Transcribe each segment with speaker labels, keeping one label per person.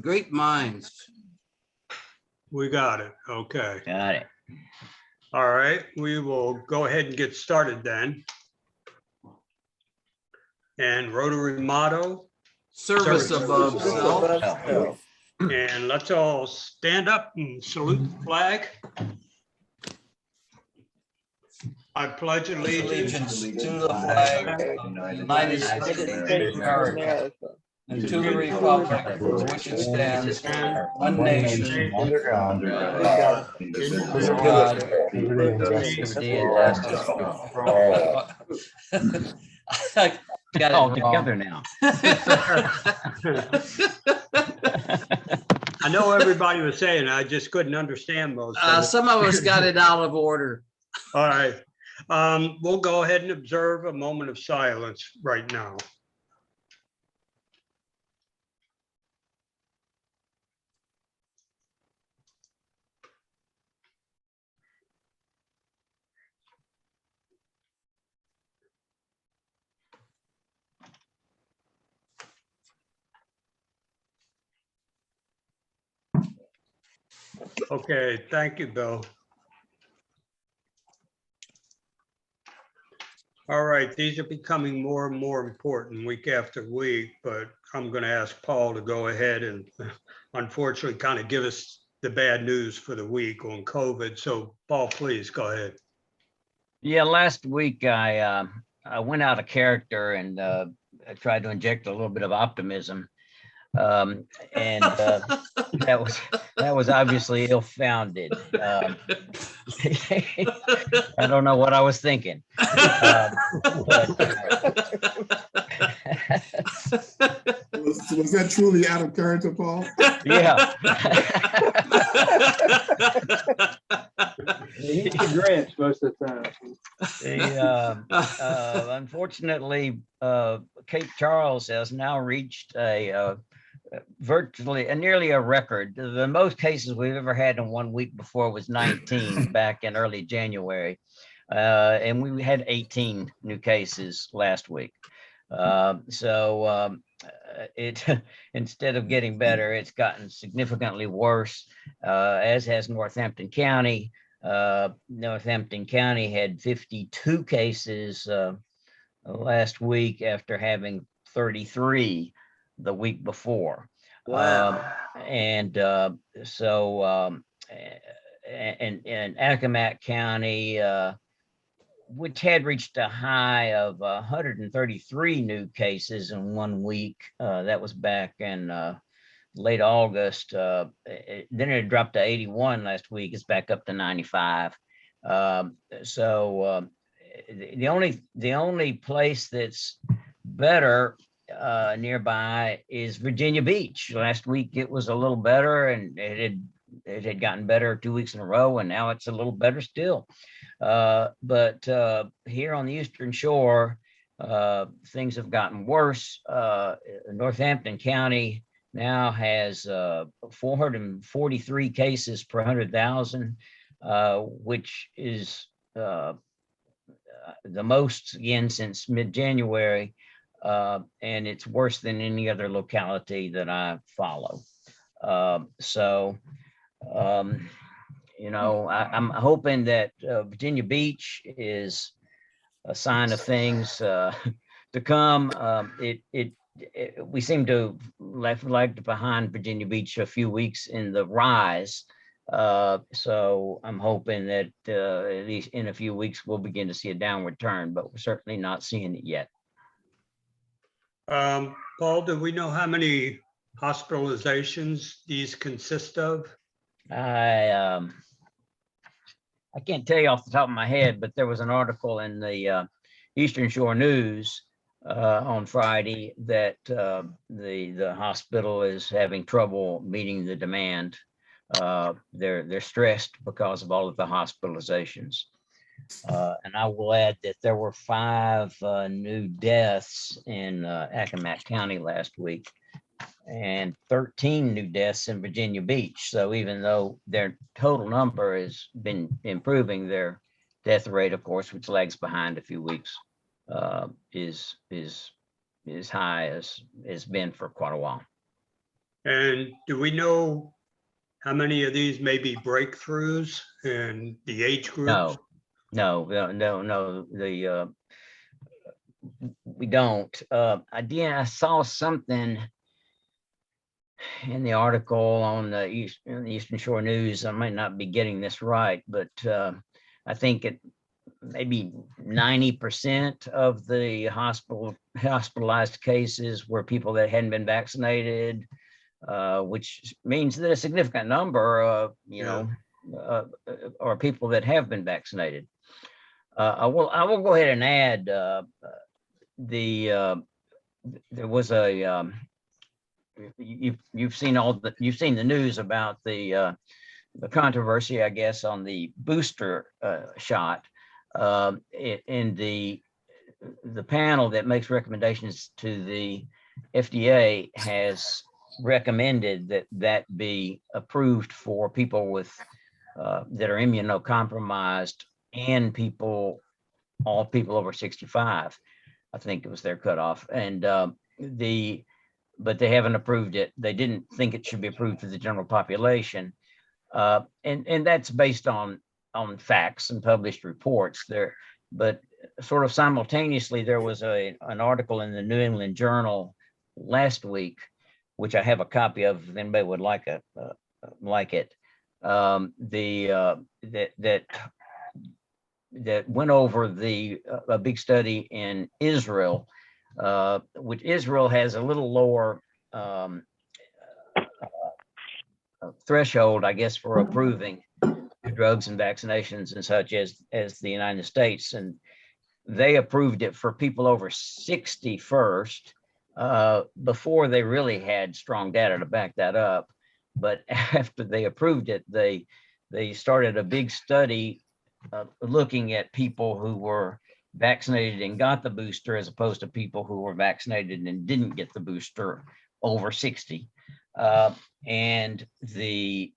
Speaker 1: great minds.
Speaker 2: We got it. Okay.
Speaker 3: Got it.
Speaker 2: All right. We will go ahead and get started then. And Rotary motto,
Speaker 1: Service above self.
Speaker 3: Oh,
Speaker 2: and let's all stand up and salute the flag. I pledge allegiance
Speaker 1: Allegiance to the flag of the United States of America and to the republic for which it stands, one nation, under God,
Speaker 3: liberty and justice for all.
Speaker 1: Got it
Speaker 3: All
Speaker 1: wrong.
Speaker 3: together now.
Speaker 2: I know everybody was saying, I just couldn't understand most of it.
Speaker 1: Some of us got it out of order.
Speaker 2: All right. We'll go ahead and observe a moment of silence right now. Okay, thank you, Bill. All right, these are becoming more and more important week after week, but I'm going to ask Paul to go ahead and unfortunately kind of give us the bad news for the week on COVID. So Paul, please go ahead.
Speaker 3: Yeah, last week I went out of character and I tried to inject a little bit of optimism. That was obviously ill-founded. I don't know what I was thinking.
Speaker 4: Was that truly out of character, Paul?
Speaker 3: Yeah.
Speaker 5: He's the Grinch most of the time.
Speaker 3: Unfortunately, Cape Charles has now reached nearly a record. The most cases we've ever had in 1 week before was 19 back in early January. And we had 18 new cases last week. It instead of getting better, it's gotten significantly worse, as has Northampton County. Northampton County had 52 cases last week after having 33 the week before.
Speaker 1: Wow.
Speaker 3: And Ymca County, which had reached a high of 133 new cases in 1 week. That was back in late August. Then it dropped to 81 last week. It's back up to 95. The only place that's better nearby is Virginia Beach. Last week it was a little better, and it had gotten better 2 weeks in a row, and now it's a little better still. But here on the Eastern Shore, things have gotten worse. Northampton County now has 443 cases per 100,000, which is the most again since mid-January, and it's worse than any other locality that I follow. I'm hoping that Virginia Beach is a sign of things to come. We seem to lagged behind Virginia Beach a few weeks in the rise. So I'm hoping that at least in a few weeks, we'll begin to see a downward turn, but we're certainly not seeing it yet.
Speaker 2: Paul, do we know how many hospitalizations these consist of?
Speaker 3: I can't tell you off the top of my head, but there was an article in the Eastern Shore News on Friday that the hospital is having trouble meeting the demand. They're stressed because of all of the hospitalizations. And I will add that there were 5 new deaths in Accomack County last week, and 13 new deaths in Virginia Beach. So even though their total number has been improving, their death rate, of course, which lags behind a few weeks, is high as it's been for quite a while.
Speaker 2: And do we know how many of these may be breakthroughs and the age groups?
Speaker 3: No, we don't. I saw something in the article on the Eastern Shore News. I might not be getting this right, but I think it maybe 90% of the hospitalized cases were people that hadn't been vaccinated, which means that a significant number, are people that have been vaccinated. I will go ahead and add there was a you've seen the news about the controversy, I guess, on the booster shot. In the panel that makes recommendations to the FDA has recommended that be approved for people with that are immunocompromised and all people over 65. I think it was their cutoff, and but they haven't approved it. They didn't think it should be approved for the general population, and that's based on facts and published reports there. But sort of simultaneously, there was an article in the New England Journal last week, which I have a copy of if anybody would like it. That went over a big study in Israel, which Israel has a little lower threshold, I guess, for approving drugs and vaccinations and such as the United States, and they approved it for people over 60 first, before they really had strong data to back that up. But after they approved it, they started a big study looking at people who were vaccinated and got the booster as opposed to people who were vaccinated and didn't get the booster over 60. And the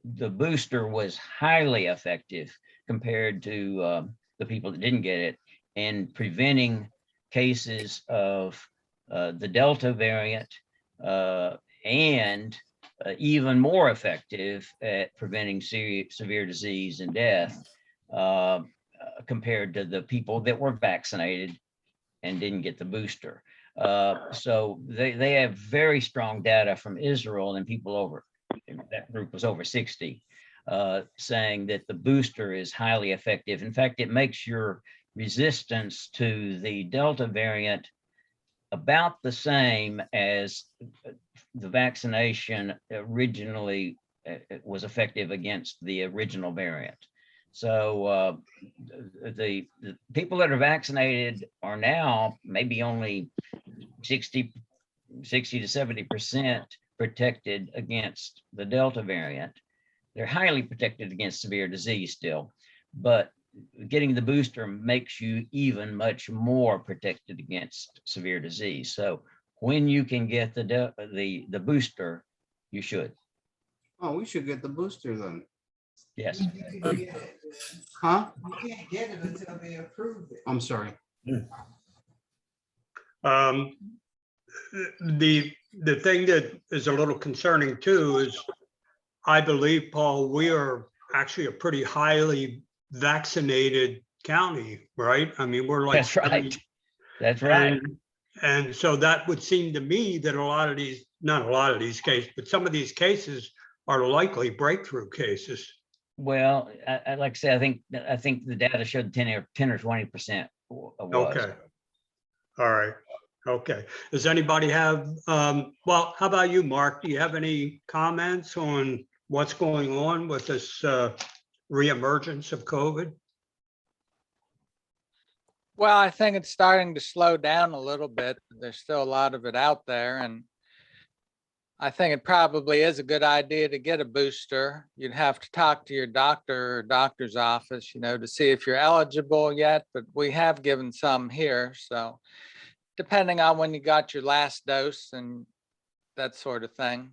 Speaker 3: booster was highly effective compared to the people that didn't get it in preventing cases of the Delta variant, and even more effective at preventing severe disease and death compared to the people that were vaccinated and didn't get the booster. So they have very strong data from Israel and people that group was over 60, saying that the booster is highly effective. In fact, it makes your resistance to the Delta variant about the same as the vaccination originally was effective against the original variant. So the people that are vaccinated are now maybe only 60 to 70% protected against the Delta variant. They're highly protected against severe disease still, but getting the booster makes you even much more protected against severe disease. So when you can get the booster, you should.
Speaker 6: Oh, we should get the booster then.
Speaker 3: Yes.
Speaker 6: Huh?
Speaker 7: You can't get it until they approve it.
Speaker 6: I'm sorry.
Speaker 2: The thing that is a little concerning too is, I believe, Paul, we are actually a pretty highly vaccinated county, right? I mean, we're like
Speaker 3: That's right. That's right.
Speaker 2: And so that would seem to me that not a lot of these cases, but some of these cases are likely breakthrough cases.
Speaker 3: Well, I like I say, I think the data showed 10 or 20% was.
Speaker 2: Okay. All right. Okay. Does anybody have, well, how about you, Mark? Do you have any comments on what's going on with this reemergence of COVID?
Speaker 8: Well, I think it's starting to slow down a little bit. There's still a lot of it out there, and I think it probably is a good idea to get a booster. You'd have to talk to your doctor or doctor's office, to see if you're eligible yet, but we have given some here. So depending on when you got your last dose and that sort of thing.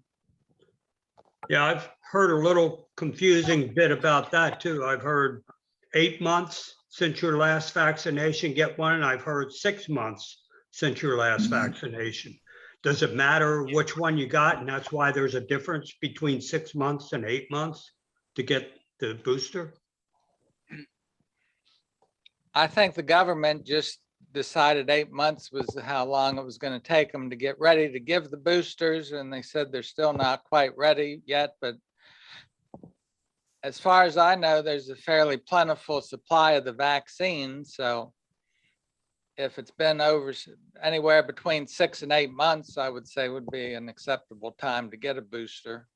Speaker 2: Yeah, I've heard a little confusing bit about that too. I've heard 8 months since your last vaccination, get one, and I've heard 6 months since your last vaccination. Does it matter which one you got? And that's why there's a difference between 6 months and 8 months to get the booster?
Speaker 8: I think the government just decided 8 months was how long it was going to take them to get ready to give the boosters. And they said they're still not quite ready yet, but as far as I know, there's a fairly plentiful supply of the vaccine. So if it's been over anywhere between 6 and 8 months, I would say would be an acceptable time to get a booster.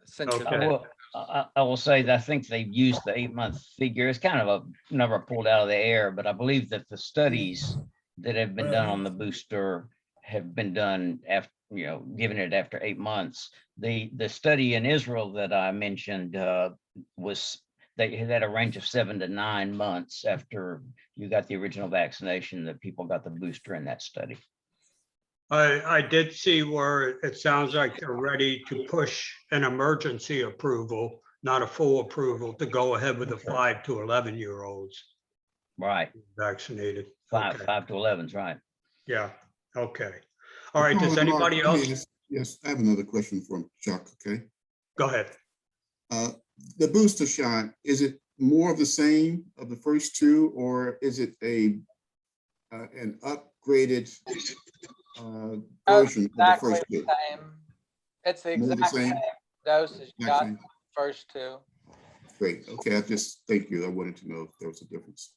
Speaker 8: Since you're
Speaker 2: Okay.
Speaker 3: I will say that I think they've used the 8-month figure. It's kind of a number pulled out of the air, but I believe that the studies that have been done on the booster have been done after, given it after 8 months. The study in Israel that I mentioned they had a range of 7 to 9 months after you got the original vaccination that people got the booster in that study.
Speaker 2: I did see where it sounds like they're ready to push an emergency approval, not a full approval, to go ahead with the 5 to 11-year-olds
Speaker 3: Right.
Speaker 2: vaccinated.
Speaker 3: Five
Speaker 2: Okay.
Speaker 3: 5 to 11s, right.
Speaker 2: Yeah, okay. All right,
Speaker 4: Paul
Speaker 2: does
Speaker 4: and Mark,
Speaker 2: anybody
Speaker 4: let me
Speaker 2: else?
Speaker 4: just- Yes, I have another question from Chuck, okay?
Speaker 2: Go ahead.
Speaker 4: The booster shot, is it more of the same of the first two, or is it an upgraded version of the
Speaker 8: exactly
Speaker 4: first
Speaker 8: the
Speaker 4: two?
Speaker 8: same. It's the
Speaker 4: More the
Speaker 8: exact
Speaker 4: same?
Speaker 8: same dosage you
Speaker 4: Exact
Speaker 8: got
Speaker 4: same?
Speaker 8: first two.
Speaker 4: Great, okay, thank you. I wanted to know if there was a difference.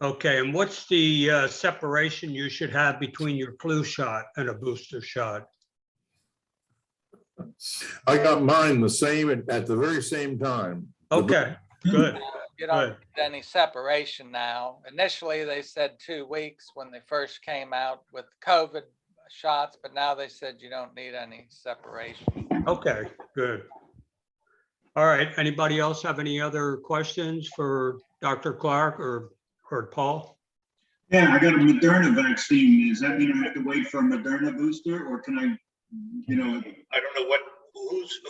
Speaker 2: Okay, and what's the separation you should have between your flu shot and a booster shot?
Speaker 9: I got mine the same at the very same time.
Speaker 2: Okay, good.
Speaker 8: You don't
Speaker 2: Good.
Speaker 8: need any separation now. Initially, they said 2 weeks when they first came out with COVID shots, but now they said you don't need any separation.
Speaker 2: Okay, good. All right, anybody else have any other questions for Dr. Clark or Paul?
Speaker 10: Yeah, I got a Moderna vaccine. Does that mean I have to wait for a Moderna booster, or can I,
Speaker 9: I don't know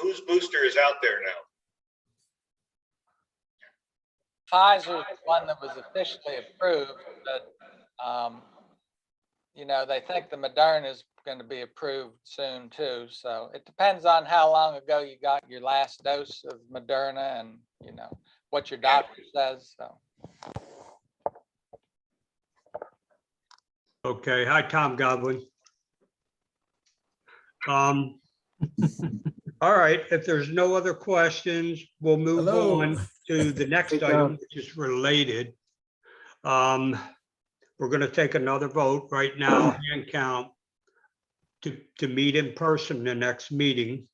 Speaker 9: whose booster is out there now.
Speaker 8: Pfizer is the one that was officially approved, but, they think the Moderna is going to be approved soon too. So it depends on how long ago you got your last dose of Moderna and, what your doctor says, so.
Speaker 2: Okay, hi, Tom Godwin. All right, if there's no other questions, we'll move
Speaker 11: Hello.
Speaker 2: on to the next
Speaker 5: Hey, Tom.
Speaker 2: item, which is related. We're going to take another vote right now, hand count, to meet in person the next meeting.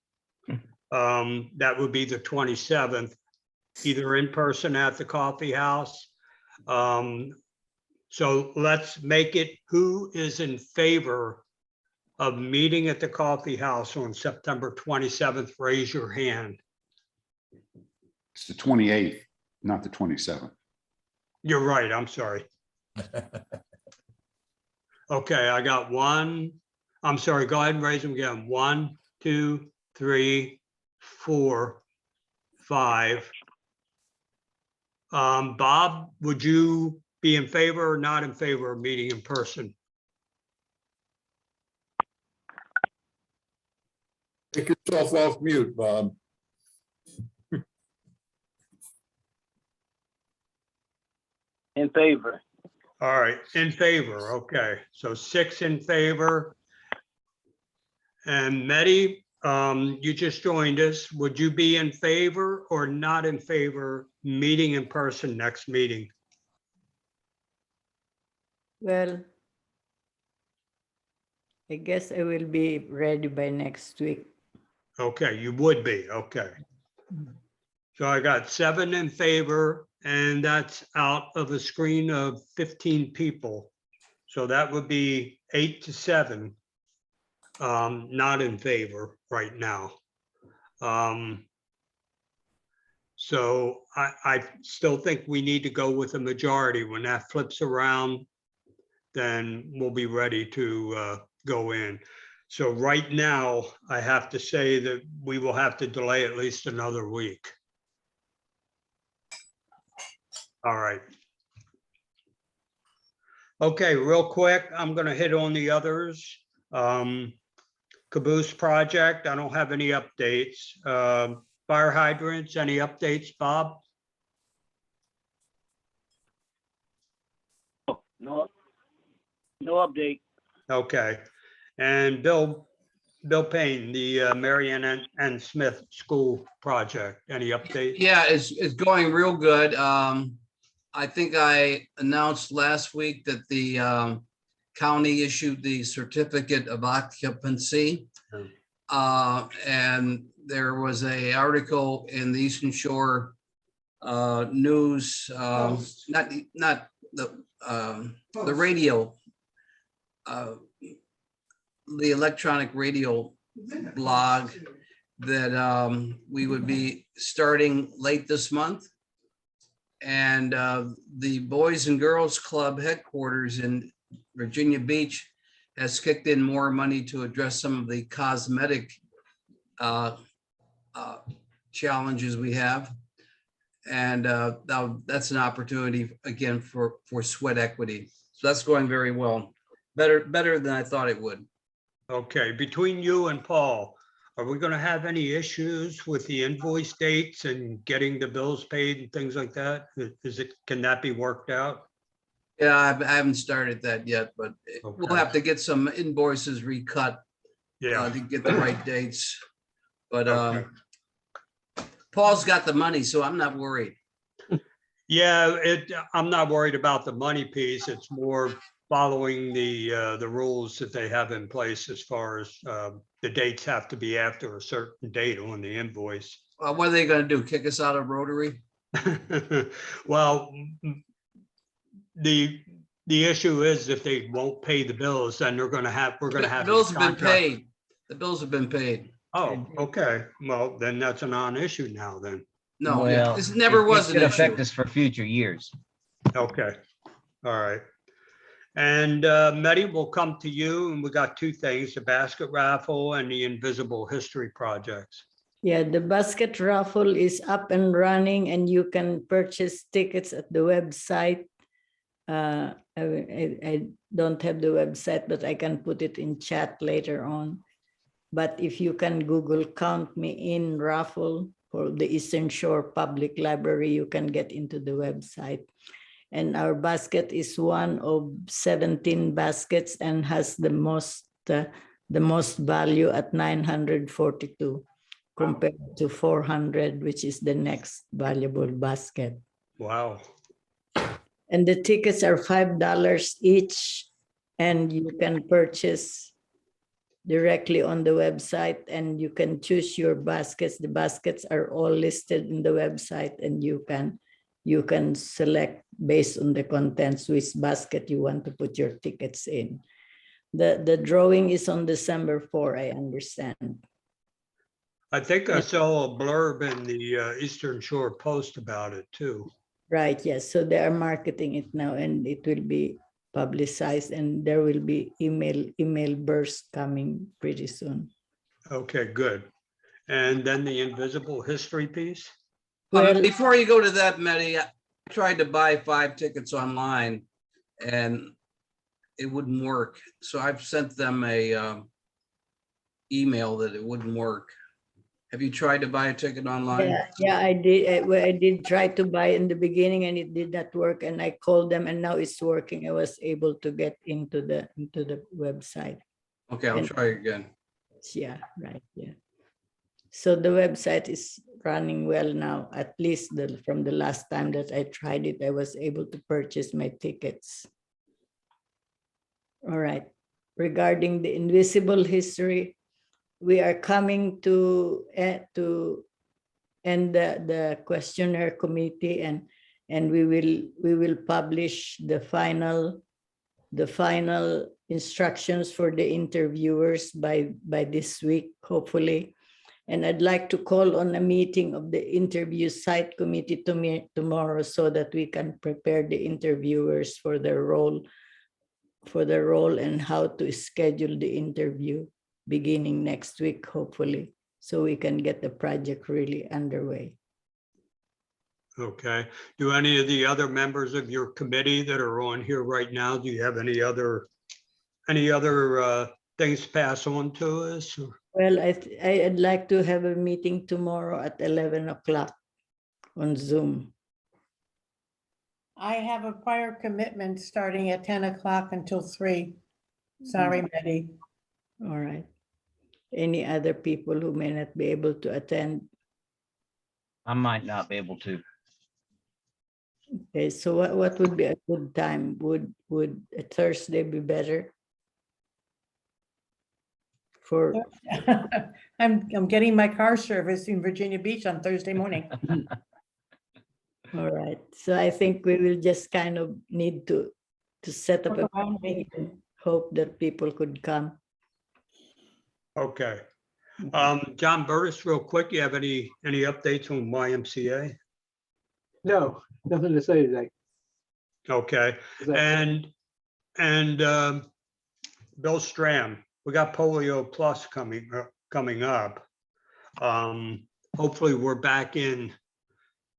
Speaker 2: That would be the 27th, either in person at the coffee house. So let's make it, who is in favor of meeting at the coffee house on September 27th? Raise your hand.
Speaker 12: It's the 28th, not the 27th.
Speaker 2: You're right, I'm sorry. Okay, I got one. I'm sorry, go ahead and raise them again. 1, 2, 3, 4, 5. Bob, would you be in favor or not in favor of meeting in person?
Speaker 9: Take yourself off mute, Bob.
Speaker 5: In favor.
Speaker 2: All right, in favor, okay, so 6 in favor. And Mehdi, you just joined us. Would you be in favor or not in favor meeting in person next meeting?
Speaker 13: Well, I guess I will be ready by next week.
Speaker 2: Okay, you would be, okay. So I got 7 in favor, and that's out of a screen of 15 people. So that would be 8 to 7 not in favor right now. So I still think we need to go with a majority. When that flips around, then we'll be ready to go in. So right now, I have to say that we will have to delay at least another week. All right. Okay, real quick, I'm going to hit on the others. Caboose project, I don't have any updates. Fire hydrants, any updates, Bob?
Speaker 5: No update.
Speaker 2: Okay. And Bill Payne, the Marion and Smith School project, any update?
Speaker 1: Yeah, it's going real good. I think I announced last week that the county issued the certificate of occupancy. And there was a article in the Eastern Shore news, not the radio, the electronic radio blog, that we would be starting late this month. And the Boys and Girls Club headquarters in Virginia Beach has kicked in more money to address some of the cosmetic challenges we have. And that's an opportunity again for sweat equity. So that's going very well. Better than I thought it would.
Speaker 2: Okay, between you and Paul, are we gonna have any issues with the invoice dates and getting the bills paid and things like that? Can that be worked out?
Speaker 1: Yeah, I haven't started that yet, but we'll have to get some invoices recut to get the right dates. But Paul's got the money, so I'm not worried.
Speaker 2: Yeah, I'm not worried about the money piece. It's more following the rules that they have in place as far as the dates have to be after a certain date on the invoice.
Speaker 1: What are they gonna do? Kick us out of Rotary?
Speaker 2: Well, the issue is if they won't pay the bills, then we're gonna have.
Speaker 1: The bills have been paid. The bills have been paid.
Speaker 2: Oh, okay. Well, then that's a non-issue now then.
Speaker 1: No,
Speaker 3: Well,
Speaker 1: this never was
Speaker 3: it
Speaker 1: an
Speaker 3: could affect
Speaker 1: issue.
Speaker 3: us for future years.
Speaker 2: Okay, all right. And Mehdi, we'll come to you, and we got two things, the basket raffle and the invisible history projects.
Speaker 13: Yeah, the basket raffle is up and running, and you can purchase tickets at the website. I don't have the website, but I can put it in chat later on. But if you can Google Count Me In Raffle for the Eastern Shore Public Library, you can get into the website. And our basket is one of 17 baskets and has the most value at 942 compared to 400, which is the next valuable basket.
Speaker 2: Wow.
Speaker 13: And the tickets are $5 each, and you can purchase directly on the website, and you can choose your baskets. The baskets are all listed in the website, and you can select based on the contents which basket you want to put your tickets in. The drawing is on December 4, I understand.
Speaker 2: I think I saw a blurb in the Eastern Shore Post about it too.
Speaker 13: Right, yes. So they are marketing it now, and it will be publicized, and there will be email burst coming pretty soon.
Speaker 2: Okay, good. And then the invisible history piece?
Speaker 13: Well,
Speaker 1: before you go to that, Mehdi, I tried to buy 5 tickets online and it wouldn't work. So I've sent them a email that it wouldn't work. Have you tried to buy a ticket online?
Speaker 13: Yeah, I did. I did try to buy in the beginning, and it did not work. And I called them, and now it's working. I was able to get into the website.
Speaker 1: Okay, I'll try again.
Speaker 13: Yeah, right. Yeah. So the website is running well now. At least from the last time that I tried it, I was able to purchase my tickets. All right. Regarding the invisible history, we are coming to end the questionnaire committee, and we will publish the final instructions for the interviewers by this week, hopefully. And I'd like to call on a meeting of the interview site committee tomorrow so that we can prepare the interviewers for their role and how to schedule the interview beginning next week, hopefully, so we can get the project really underway.
Speaker 2: Okay. Do any of the other members of your committee that are on here right now, do you have any other things pass on to us?
Speaker 13: Well, I'd like to have a meeting tomorrow at 11 o'clock on Zoom.
Speaker 7: I have a prior commitment starting at 10 o'clock until 3. Sorry, Betty.
Speaker 13: All right. Any other people who may not be able to attend?
Speaker 3: I might not be able to.
Speaker 13: Okay, so what would be a good time? Would a Thursday be better? For,
Speaker 7: I'm getting my car serviced in Virginia Beach on Thursday morning.
Speaker 13: all right, so I think we will just kind of need to set up a meeting and hope that people could come.
Speaker 2: Okay. John Burris, real quick, you have any updates on YMCA?
Speaker 5: No, nothing to say today.
Speaker 2: Okay,
Speaker 5: Is that-
Speaker 2: and Bill Stram, we got Polio Plus coming up. Hopefully we're back in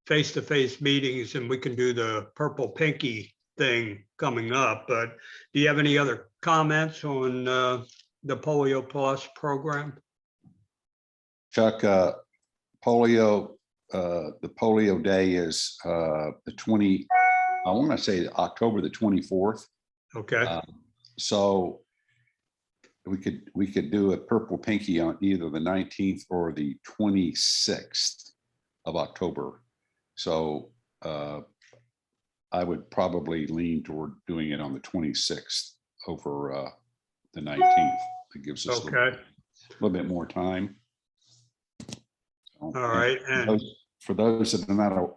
Speaker 2: face-to-face meetings and we can do the purple pinky thing coming up, but do you have any other comments on the Polio Plus program?
Speaker 12: Chuck, polio, the polio day is the 20, I want to say October the 24th.
Speaker 2: Okay,
Speaker 12: So we could do a purple pinky on either the 19th or the 26th of October. So I would probably lean toward doing it on the 26th over the 19th. It gives us a little bit more time.
Speaker 2: all right. And
Speaker 12: For those that are not,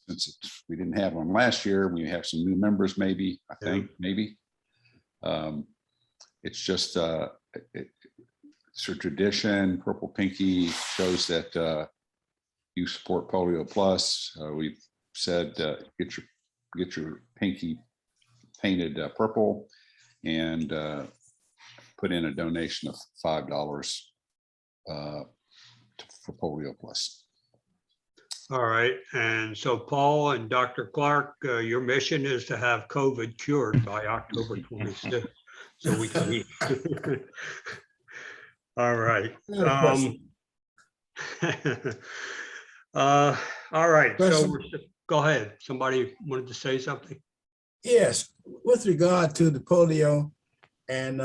Speaker 12: since we didn't have one last year, we have some new members, maybe, I think, maybe. It's just, it's a tradition. Purple Pinky shows that you support Polio Plus. We've said, get your pinky painted purple and put in a donation of $5 for Polio Plus.
Speaker 2: all right, and so Paul and Dr. Clark, your mission is to have COVID cured by October 26th. So we can eat. All right. All right, so go ahead. Somebody wanted to say something?
Speaker 11: Yes, with regard to the polio, and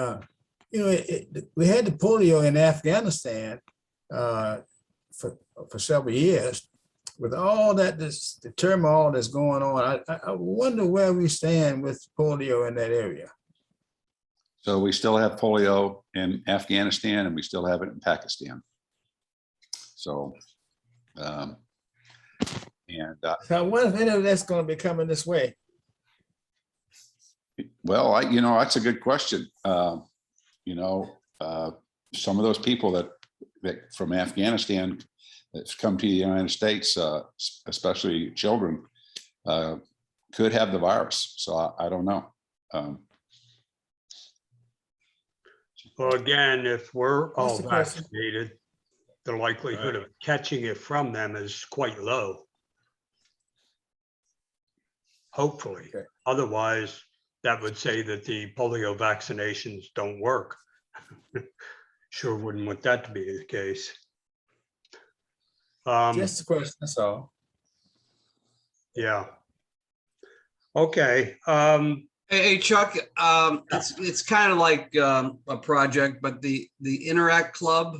Speaker 11: we had the polio in Afghanistan for several years. With all that, the turmoil that's going on, I wonder where we stand with polio in that area.
Speaker 12: So we still have polio in Afghanistan and we still have it in Pakistan. So,
Speaker 11: So I wonder if any of that's going to be coming this way.
Speaker 12: well, that's a good question. Some of those people that from Afghanistan that's come to the United States, especially children, could have the virus. So I don't know.
Speaker 2: Well, again, if we're all
Speaker 11: What's the question?
Speaker 2: vaccinated, the likelihood of catching it from them is quite low. Hopefully.
Speaker 11: Okay.
Speaker 2: Otherwise, that would say that the polio vaccinations don't work. Sure wouldn't want that to be the case.
Speaker 11: Just a question, that's all.
Speaker 2: Yeah. Okay.
Speaker 1: Hey, Chuck, it's kind of like a project, but the Interact Club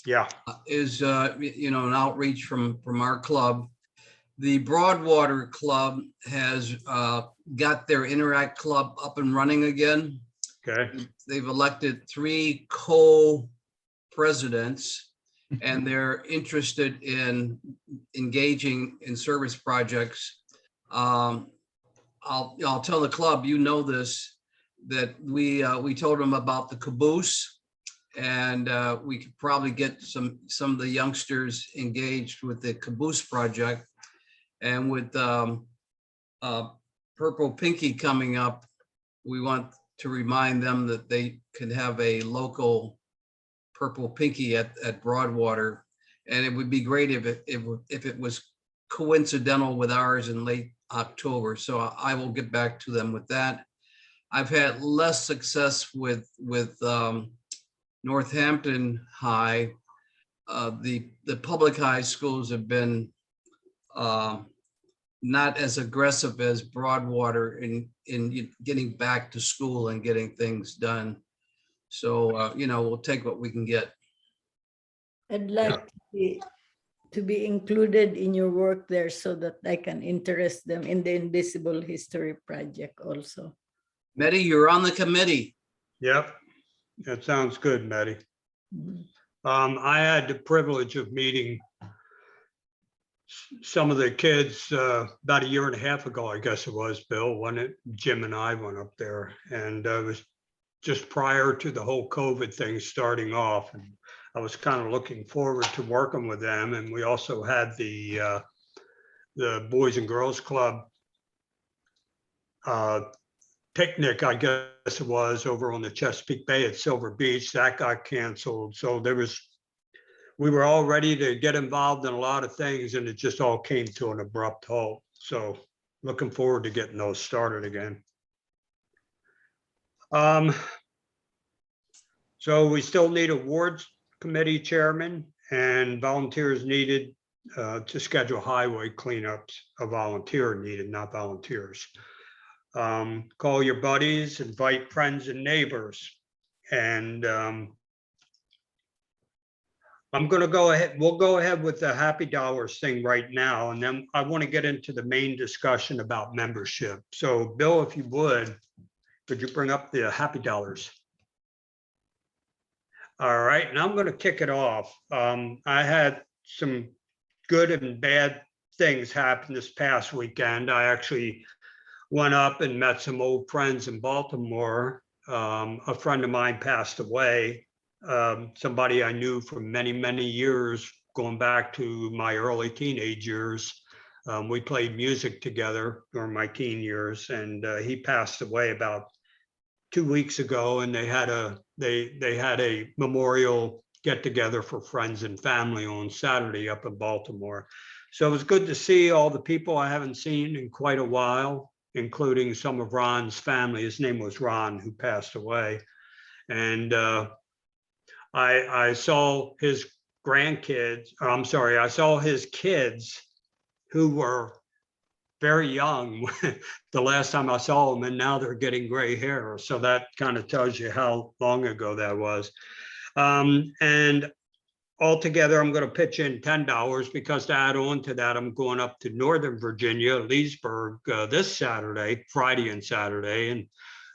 Speaker 2: Yeah.
Speaker 1: is, an outreach from our club. The Broadwater Club has got their Interact Club up and running again.
Speaker 2: Okay.
Speaker 1: They've elected 3 co-presidents, and they're interested in engaging in service projects. I'll tell the club, this, that we told them about the caboose, and we could probably get some of the youngsters engaged with the caboose project. And with Purple Pinky coming up, we want to remind them that they could have a local Purple Pinky at Broadwater. And it would be great if it was coincidental with ours in late October. So I will get back to them with that. I've had less success with Northampton High. The public high schools have been not as aggressive as Broadwater in getting back to school and getting things done. So, we'll take what we can get.
Speaker 13: I'd like to be included in your work there so that I can interest them in the Invisible History Project also.
Speaker 1: Mehdi, you're on the committee.
Speaker 2: Yep, that sounds good, Maddie.
Speaker 13: Mhm.
Speaker 2: I had the privilege of meeting some of the kids about a year and a half ago, I guess it was, Bill, when Jim and I went up there, and it was just prior to the whole COVID thing starting off. And I was kind of looking forward to working with them. And we also had the Boys and Girls Club picnic, I guess it was, over on the Chesapeake Bay at Silver Beach. That got canceled. So we were all ready to get involved in a lot of things, and it just all came to an abrupt halt. So looking forward to getting those started again. So we still need awards committee chairman, and volunteers needed to schedule highway cleanups. A volunteer needed, not volunteers. Call your buddies, invite friends and neighbors. And I'm going to go ahead. We'll go ahead with the Happy Dollars thing right now. And then I want to get into the main discussion about membership. So Bill, if you would, could you bring up the Happy Dollars? All right, and I'm going to kick it off. I had some good and bad things happen this past weekend. I actually went up and met some old friends in Baltimore. A friend of mine passed away. Somebody I knew for many, many years, going back to my early teenage years. We played music together during my teen years, and he passed away about 2 weeks ago, and they had a memorial get together for friends and family on Saturday up in Baltimore. So it was good to see all the people I haven't seen in quite a while, including some of Ron's family. His name was Ron, who passed away. And I saw his grandkids, or I'm sorry, I saw his kids who were very young the last time I saw them, and now they're getting gray hair. So that kind of tells you how long ago that was. And altogether, I'm going to pitch in $10 because to add on to that, I'm going up to Northern Virginia, Leesburg, this Saturday, Friday and Saturday, and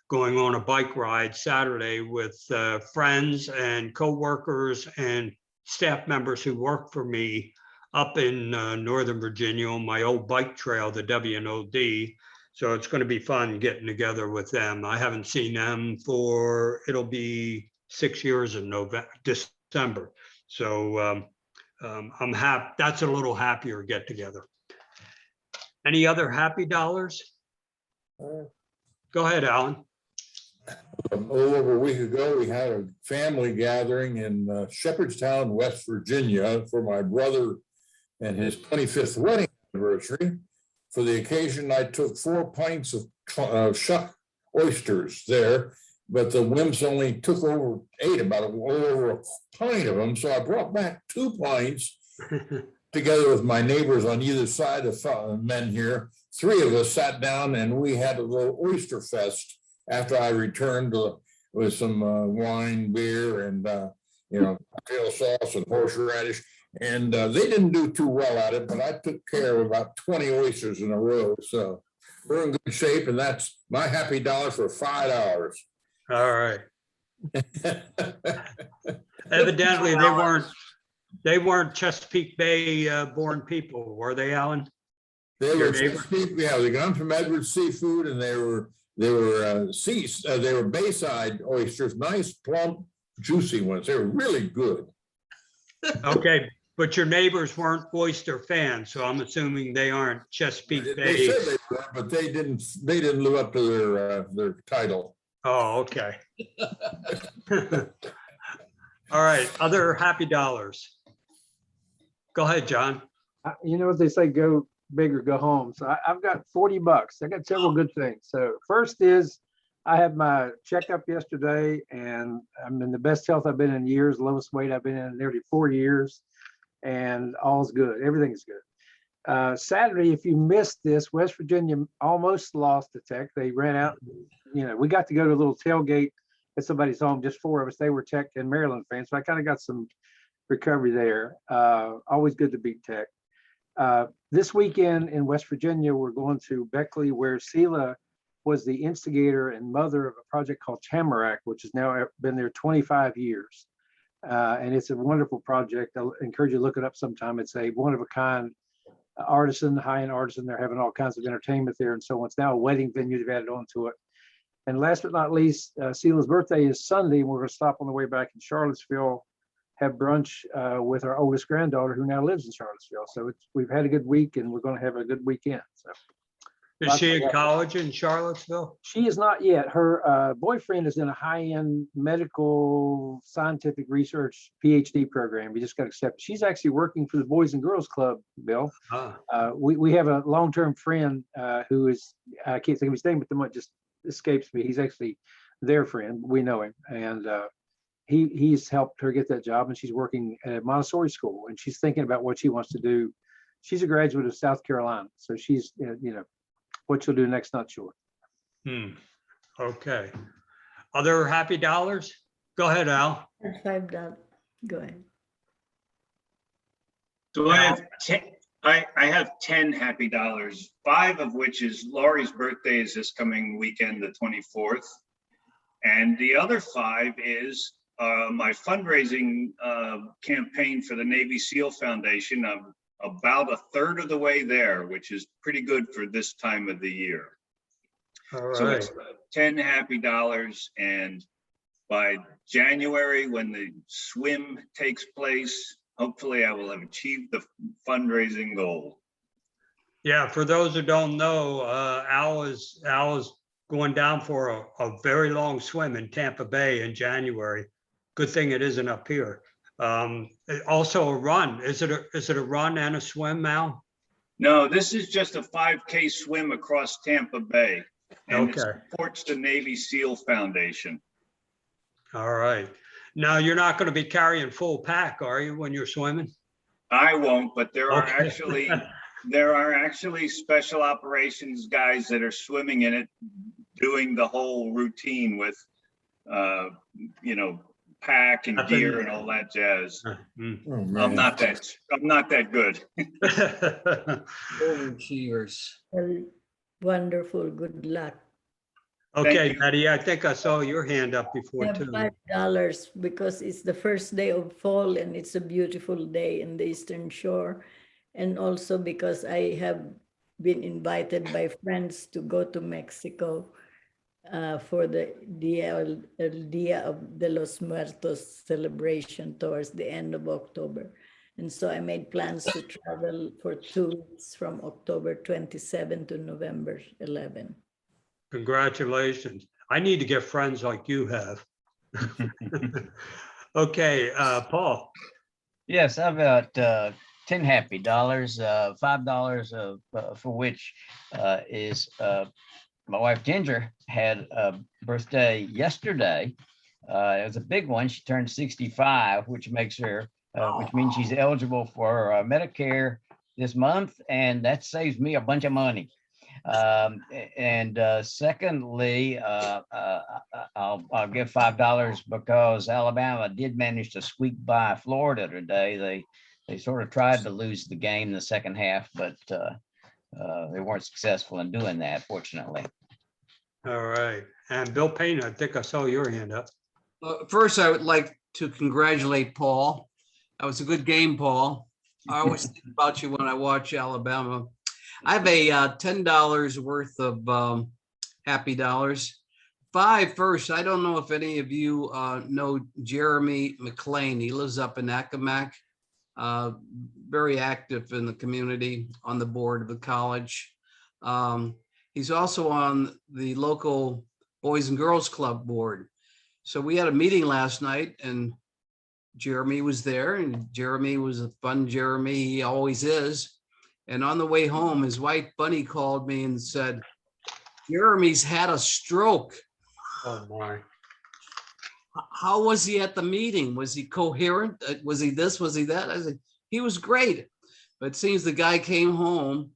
Speaker 2: going on a bike ride Saturday with friends and coworkers and staff members who work for me up in Northern Virginia on my old bike trail, the WNOD. So it's going to be fun getting together with them. I haven't seen them for, it'll be 6 years in December. So I'm happy. That's a little happier get together. Any other happy dollars? Go ahead, Alan.
Speaker 14: A little over a week ago, we had a family gathering in Shepherdstown, West Virginia for my brother and his 25th wedding anniversary. For the occasion, I took 4 pints of shuck oysters there, but the wimps only ate about over a pint of them. So I brought back 2 pints together with my neighbors on either side of men here. 3 of us sat down and we had a little oyster fest after I returned with some wine, beer, and tail sauce and horseradish. And they didn't do too well at it, but I took care of about 20 oysters in a row. So we're in good shape, and that's my happy dollar for $5.
Speaker 2: All right. Evidently, they weren't Chesapeake Bay born people, were they, Alan?
Speaker 14: They were Chesapeake, yeah. They got from Edwards Seafood, and they were Bayside oysters, nice, plump, juicy ones. They were really good.
Speaker 2: Okay, but your neighbors weren't oyster fans, so I'm assuming they aren't Chesapeake Bay.
Speaker 14: They said they were, but they didn't live up to their title.
Speaker 2: Oh, okay. All right, other happy dollars. Go ahead, John.
Speaker 5: You know what they say, go big or go home. So I've got $40. I got several good things. So first is I had my checkup yesterday and I'm in the best health I've been in years, lowest weight I've been in nearly 4 years, and all's good. Everything's good. Saturday, if you missed this, West Virginia almost lost to Tech. They ran out, we got to go to a little tailgate at somebody's home, just 4 of us. They were Tech and Maryland fans. So I kind of got some recovery there. Always good to beat Tech. This weekend in West Virginia, we're going to Beckley, where Sela was the instigator and mother of a project called Tamarack, which has now been there 25 years. And it's a wonderful project. I'll encourage you to look it up sometime. It's a one-of-a-kind artisan, high-end artisan. They're having all kinds of entertainment there and so on. It's now a wedding venue. They've added on to it. And last but not least, Sela's birthday is Sunday. And we're going to stop on the way back in Charlottesville, have brunch with our oldest granddaughter who now lives in Charlottesville. So we've had a good week and we're going to have a good weekend. So.
Speaker 2: Is she in college in Charlottesville?
Speaker 5: She is not yet. Her boyfriend is in a high-end medical scientific research PhD program. He just got accepted. She's actually working for the Boys and Girls Club, Bill. We have a long-term friend who is, I can't think of his name, but the one just escapes me. He's actually their friend. We know him. And he's helped her get that job, and she's working at a Montessori school, and she's thinking about what she wants to do. She's a graduate of South Carolina. So she's, what she'll do next, not sure.
Speaker 2: Okay. Other happy dollars? Go ahead, Al.
Speaker 13: $5. Go ahead.
Speaker 9: So I have 10 happy dollars, 5 of which is Laurie's birthday is this coming weekend, the 24th. And the other 5 is my fundraising campaign for the Navy SEAL Foundation. I'm about a third of the way there, which is pretty good for this time of the year.
Speaker 2: All right.
Speaker 9: So it's 10 happy dollars. And by January, when the swim takes place, hopefully I will have achieved the fundraising goal.
Speaker 2: Yeah, for those who don't know, Al is going down for a very long swim in Tampa Bay in January. Good thing it isn't up here. Also a run. Is it a run and a swim, Al?
Speaker 9: No, this is just a 5K swim across Tampa Bay. And it
Speaker 2: Okay.
Speaker 9: supports the Navy SEAL Foundation.
Speaker 2: All right. Now, you're not going to be carrying full pack, are you, when you're swimming?
Speaker 9: I won't, but there are
Speaker 2: Okay.
Speaker 9: actually special operations guys that are swimming in it, doing the whole routine with, pack and gear and all that jazz.
Speaker 14: Oh,
Speaker 9: I'm
Speaker 14: man.
Speaker 9: not that good.
Speaker 1: Overachievers.
Speaker 13: Well, wonderful. Good luck.
Speaker 2: Okay, Betty, I think I saw your hand up before
Speaker 13: I have
Speaker 2: too.
Speaker 13: $5 because it's the first day of fall and it's a beautiful day in the Eastern Shore. And also because I have been invited by friends to go to Mexico for the El Dia of de los Muertos celebration towards the end of October. And so I made plans to travel for 2 weeks from October 27 to November 11.
Speaker 2: Congratulations. I need to get friends like you have. Okay, Paul.
Speaker 3: Yes, I've got 10 happy dollars, $5 for which is my wife Ginger had a birthday yesterday. It was a big one. She turned 65, which makes her, which means she's eligible for Medicare this month, and that saves me a bunch of money. Secondly, I'll give $5 because Alabama did manage to squeak by Florida today. They sort of tried to lose the game in the second half, but they weren't successful in doing that, fortunately.
Speaker 2: All right. And Bill Payne, I think I saw your hand up.
Speaker 1: First, I would like to congratulate Paul. That was a good game, Paul. I always think about you when I watch Alabama. I have a $10 worth of happy dollars. 5 first. I don't know if any of you know Jeremy McLean. He lives up in Ymca. Very active in the community, on the board of the college. He's also on the local Boys and Girls Club board. So we had a meeting last night and Jeremy was there, and Jeremy was a fun Jeremy. He always is. And on the way home, his wife Bunny called me and said, Jeremy's had a stroke.
Speaker 2: Oh, my.
Speaker 1: How was he at the meeting? Was he coherent? Was he this? Was he that? I said, he was great. But it seems the guy came home,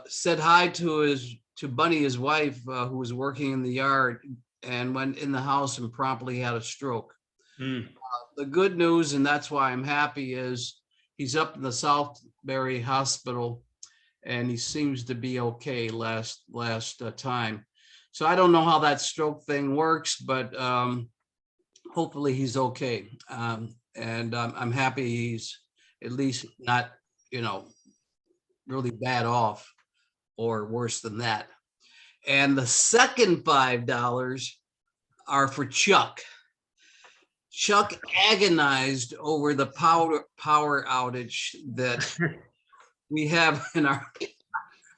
Speaker 1: said hi to Bunny, his wife, who was working in the yard, and went in the house and promptly had a stroke.
Speaker 2: Mm.
Speaker 1: The good news, and that's why I'm happy, is he's up in the Southbury Hospital and he seems to be okay last time. So I don't know how that stroke thing works, but hopefully he's okay. And I'm happy he's at least not, really bad off or worse than that. And the second $5 are for Chuck. Chuck agonized over the power outage that we have in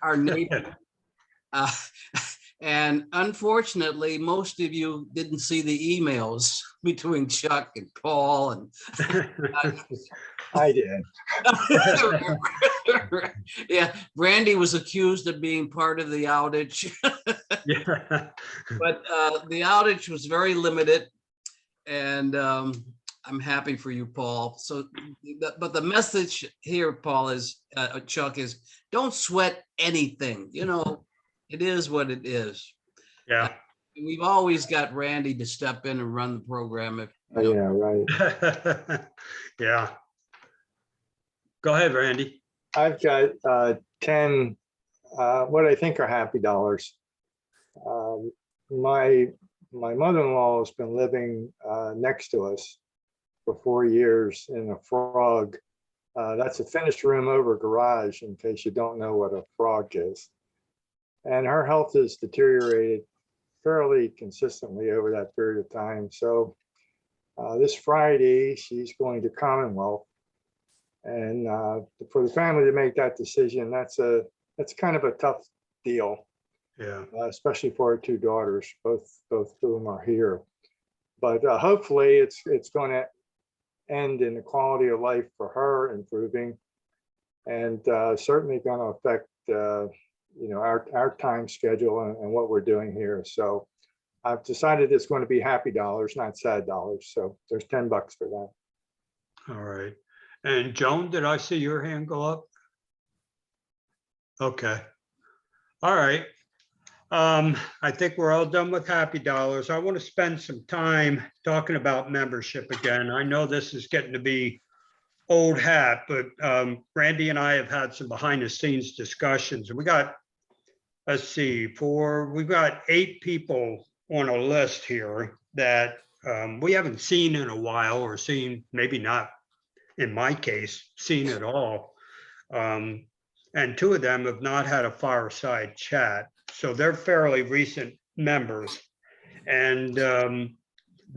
Speaker 1: our neighborhood. And unfortunately, most of you didn't see the emails between Chuck and Paul and
Speaker 15: I did.
Speaker 1: yeah, Randy was accused of being part of the outage.
Speaker 2: Yeah.
Speaker 1: But the outage was very limited, and I'm happy for you, Paul. So, but the message here, Paul, is Chuck, is don't sweat anything. It is what it is.
Speaker 2: Yeah.
Speaker 1: We've always got Randy to step in and run the program.
Speaker 15: Yeah, right.
Speaker 2: Yeah. Go ahead, Randy.
Speaker 15: I've got 10 what I think are happy dollars. My mother-in-law has been living next to us for 4 years in a frog. That's a finished room over garage, in case you don't know what a frog is. And her health has deteriorated fairly consistently over that period of time. So this Friday, she's going to Commonwealth. And for the family to make that decision, that's kind of a tough deal.
Speaker 2: Yeah.
Speaker 15: Especially for our two daughters, both of whom are here. But hopefully it's going to end in the quality of life for her improving, and certainly going to affect our time schedule and what we're doing here. So I've decided it's going to be happy dollars, not sad dollars. So there's $10 for that.
Speaker 2: All right. And Joan, did I see your hand go up? Okay. All right. I think we're all done with happy dollars. I want to spend some time talking about membership again. I know this is getting to be old hat, but Randy and I have had some behind the scenes discussions. We got, we've got 8 people on a list here that we haven't seen in a while, or seen, maybe not, in my case, seen at all. And 2 of them have not had a fireside chat. So they're fairly recent members. And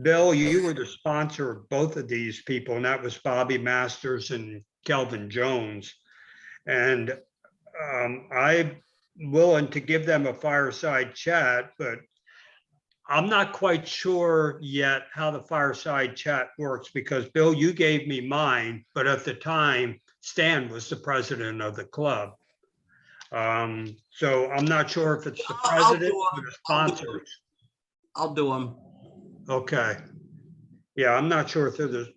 Speaker 2: Bill, you were the sponsor of both of these people, and that was Bobby Masters and Kelvin Jones. And I'm willing to give them a fireside chat, but I'm not quite sure yet how the fireside chat works, because Bill, you gave me mine, but at the time, Stan was the president of the club. So I'm not sure if it's the president or the sponsors.
Speaker 1: I'll do them.
Speaker 2: Okay. Yeah, I'm not sure if they're the,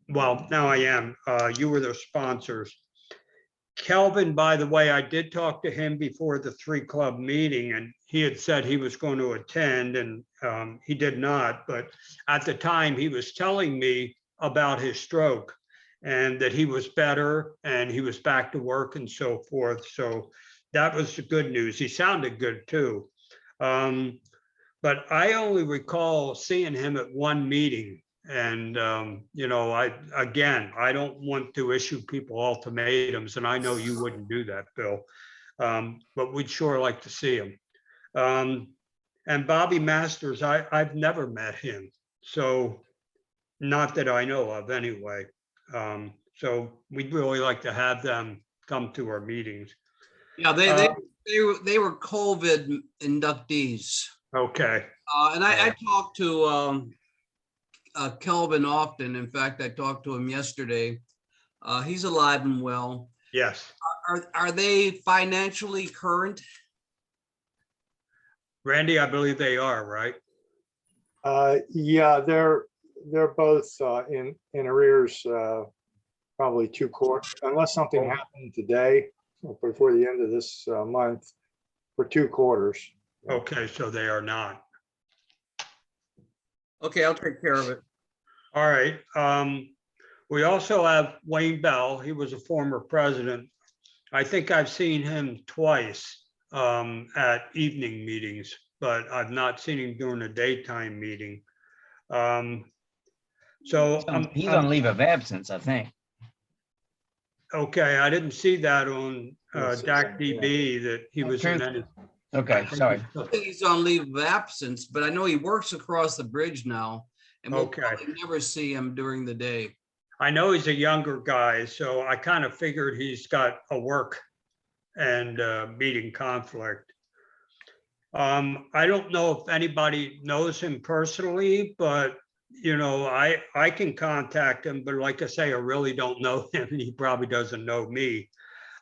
Speaker 2: well, now I am. You were the sponsors. Kelvin, by the way, I did talk to him before the 3 club meeting, and he had said he was going to attend, and he did not. But at the time, he was telling me about his stroke and that he was better and he was back to work and so forth. So that was the good news. He sounded good too. But I only recall seeing him at one meeting. And, I don't want to issue people ultimatums, and I know you wouldn't do that, Bill. But we'd sure like to see him. And Bobby Masters, I've never met him. So not that I know of anyway. So we'd really like to have them come to our meetings.
Speaker 1: Yeah, they were COVID inductees.
Speaker 2: Okay.
Speaker 1: And I talked to Kelvin often. In fact, I talked to him yesterday. He's alive and well.
Speaker 2: Yes.
Speaker 1: Are they financially current?
Speaker 2: Randy, I believe they are, right?
Speaker 15: Yeah, they're both in arrears, probably 2 quarters, unless something happened today or before the end of this month, for 2 quarters.
Speaker 2: Okay, so they are not.
Speaker 1: Okay, I'll take care of it.
Speaker 2: All right. We also have Wayne Bell. He was a former president. I think I've seen him twice at evening meetings, but I've not seen him during a daytime meeting. So
Speaker 3: He's on leave of absence, I think.
Speaker 2: okay, I didn't see that on DAC DB that he was in any.
Speaker 3: Okay, sorry.
Speaker 1: I think he's on leave of absence, but I know he works across the bridge now. And we'll
Speaker 2: Okay.
Speaker 1: probably never see him during the day.
Speaker 2: I know he's a younger guy, so I kind of figured he's got a work and meeting conflict. I don't know if anybody knows him personally, but you know, I can contact him, but like I say, I really don't know him, and he probably doesn't know me.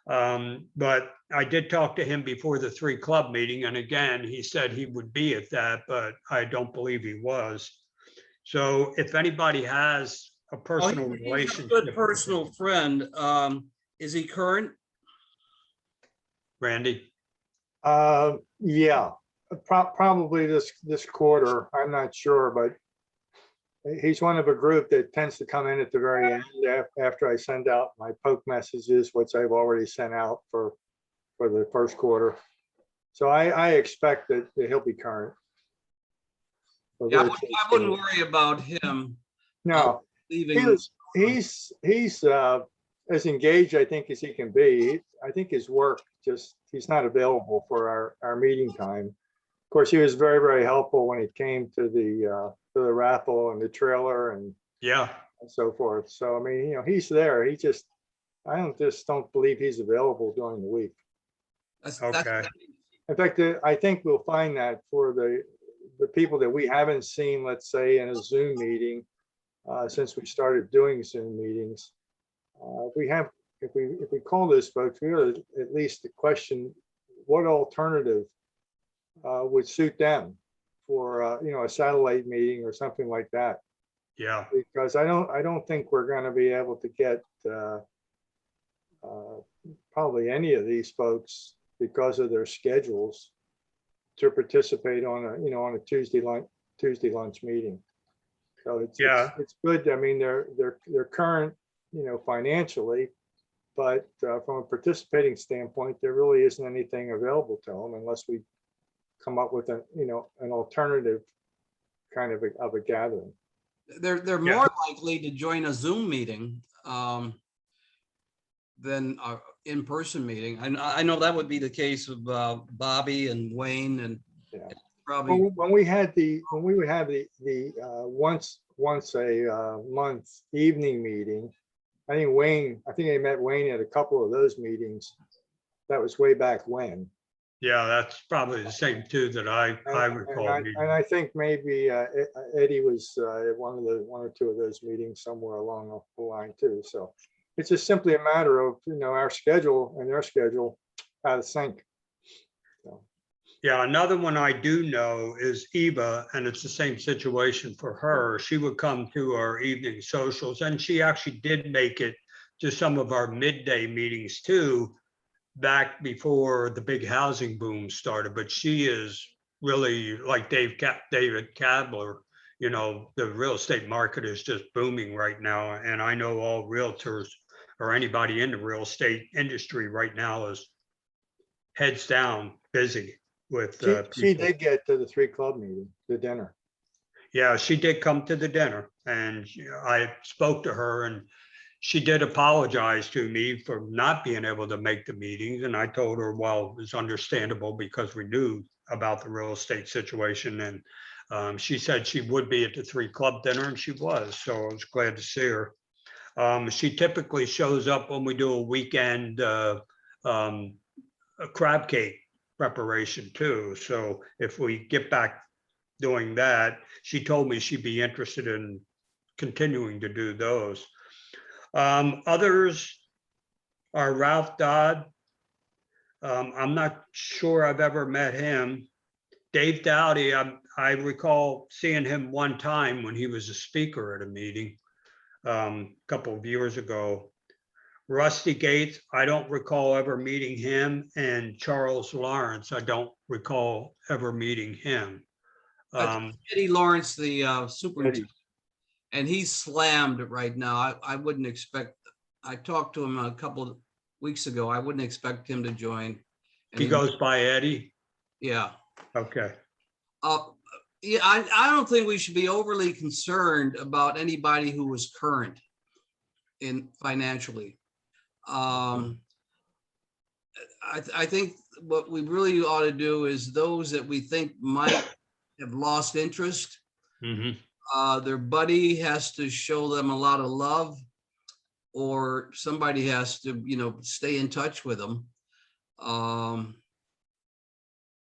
Speaker 2: But I did talk to him before the 3 Club meeting, and again, he said he would be at that, but I don't believe he was. So if anybody has a personal
Speaker 1: He's a
Speaker 2: relationship.
Speaker 1: good personal friend. Is he current?
Speaker 2: Randy?
Speaker 15: Yeah, probably this quarter. I'm not sure, but he's one of a group that tends to come in at the very end after I send out my poke messages, which I've already sent out for the first quarter. So I expect that he'll be current.
Speaker 1: Yeah, I wouldn't worry about him.
Speaker 15: No,
Speaker 1: leaving.
Speaker 15: he's as engaged, I think, as he can be. I think his work he's not available for our meeting time. Of course, he was very, very helpful when it came to the raffle and the trailer and so forth. So I mean, you know, he's there. I don't believe he's available during the week.
Speaker 2: Okay.
Speaker 15: In fact, I think we'll find that for the people that we haven't seen, let's say, in a Zoom meeting, since we started doing Zoom meetings, if we call those folks, we ought to at least question what alternative would suit them for you know, a satellite meeting or something like that.
Speaker 2: Yeah.
Speaker 15: Because I don't think we're going to be able to get probably any of these folks, because of their schedules, to participate on a Tuesday lunch meeting. So it's good. I mean, they're current, you know, financially, but from a participating standpoint, there really isn't anything available to them unless we come up with an alternative kind of a gathering.
Speaker 1: They're more likely to join a Zoom meeting than an in-person meeting. I know that would be the case of Bobby and Wayne and probably
Speaker 15: when we would have the once a month evening meeting. I think I met Wayne at a couple of those meetings. That was way back when.
Speaker 2: Yeah, that's probably the same too that I recall.
Speaker 15: And I think maybe Eddie was at one or two of those meetings somewhere along the line too. So it's just simply a matter of, you know, our schedule and their schedule out of sync. So.
Speaker 2: Yeah, another one I do know is Eva, and it's the same situation for her. She would come to our evening socials, and she actually did make it to some of our midday meetings too, back before the big housing boom started. But she is really like David Cadler. You know, the real estate market is just booming right now, and I know all realtors or anybody in the real estate industry right now is heads down busy with
Speaker 15: she did get to the 3 Club meeting, the dinner.
Speaker 2: Yeah, she did come to the dinner, and I spoke to her, and she did apologize to me for not being able to make the meetings. And I told her, well, it was understandable because we knew about the real estate situation. And she said she would be at the 3 Club dinner, and she was. So I was glad to see her. She typically shows up when we do a weekend a crab cake preparation too. So if we get back doing that, she told me she'd be interested in continuing to do those. Others are Ralph Dodd. I'm not sure I've ever met him. Dave Dowdy, I recall seeing him one time when he was a speaker at a meeting a couple of years ago. Rusty Gates, I don't recall ever meeting him, and Charles Lawrence, I don't recall ever meeting him.
Speaker 1: Eddie Lawrence, the superintendent,
Speaker 15: Eddie.
Speaker 1: and he's slammed right now. I wouldn't expect, I talked to him a couple of weeks ago. I wouldn't expect him to join. And
Speaker 2: He goes by Eddie.
Speaker 1: Yeah.
Speaker 2: Okay.
Speaker 1: Yeah, I don't think we should be overly concerned about anybody who was current in financially. I think what we really ought to do is those that we think might have lost interest, their buddy has to show them a lot of love, or somebody has to, you know, stay in touch with them.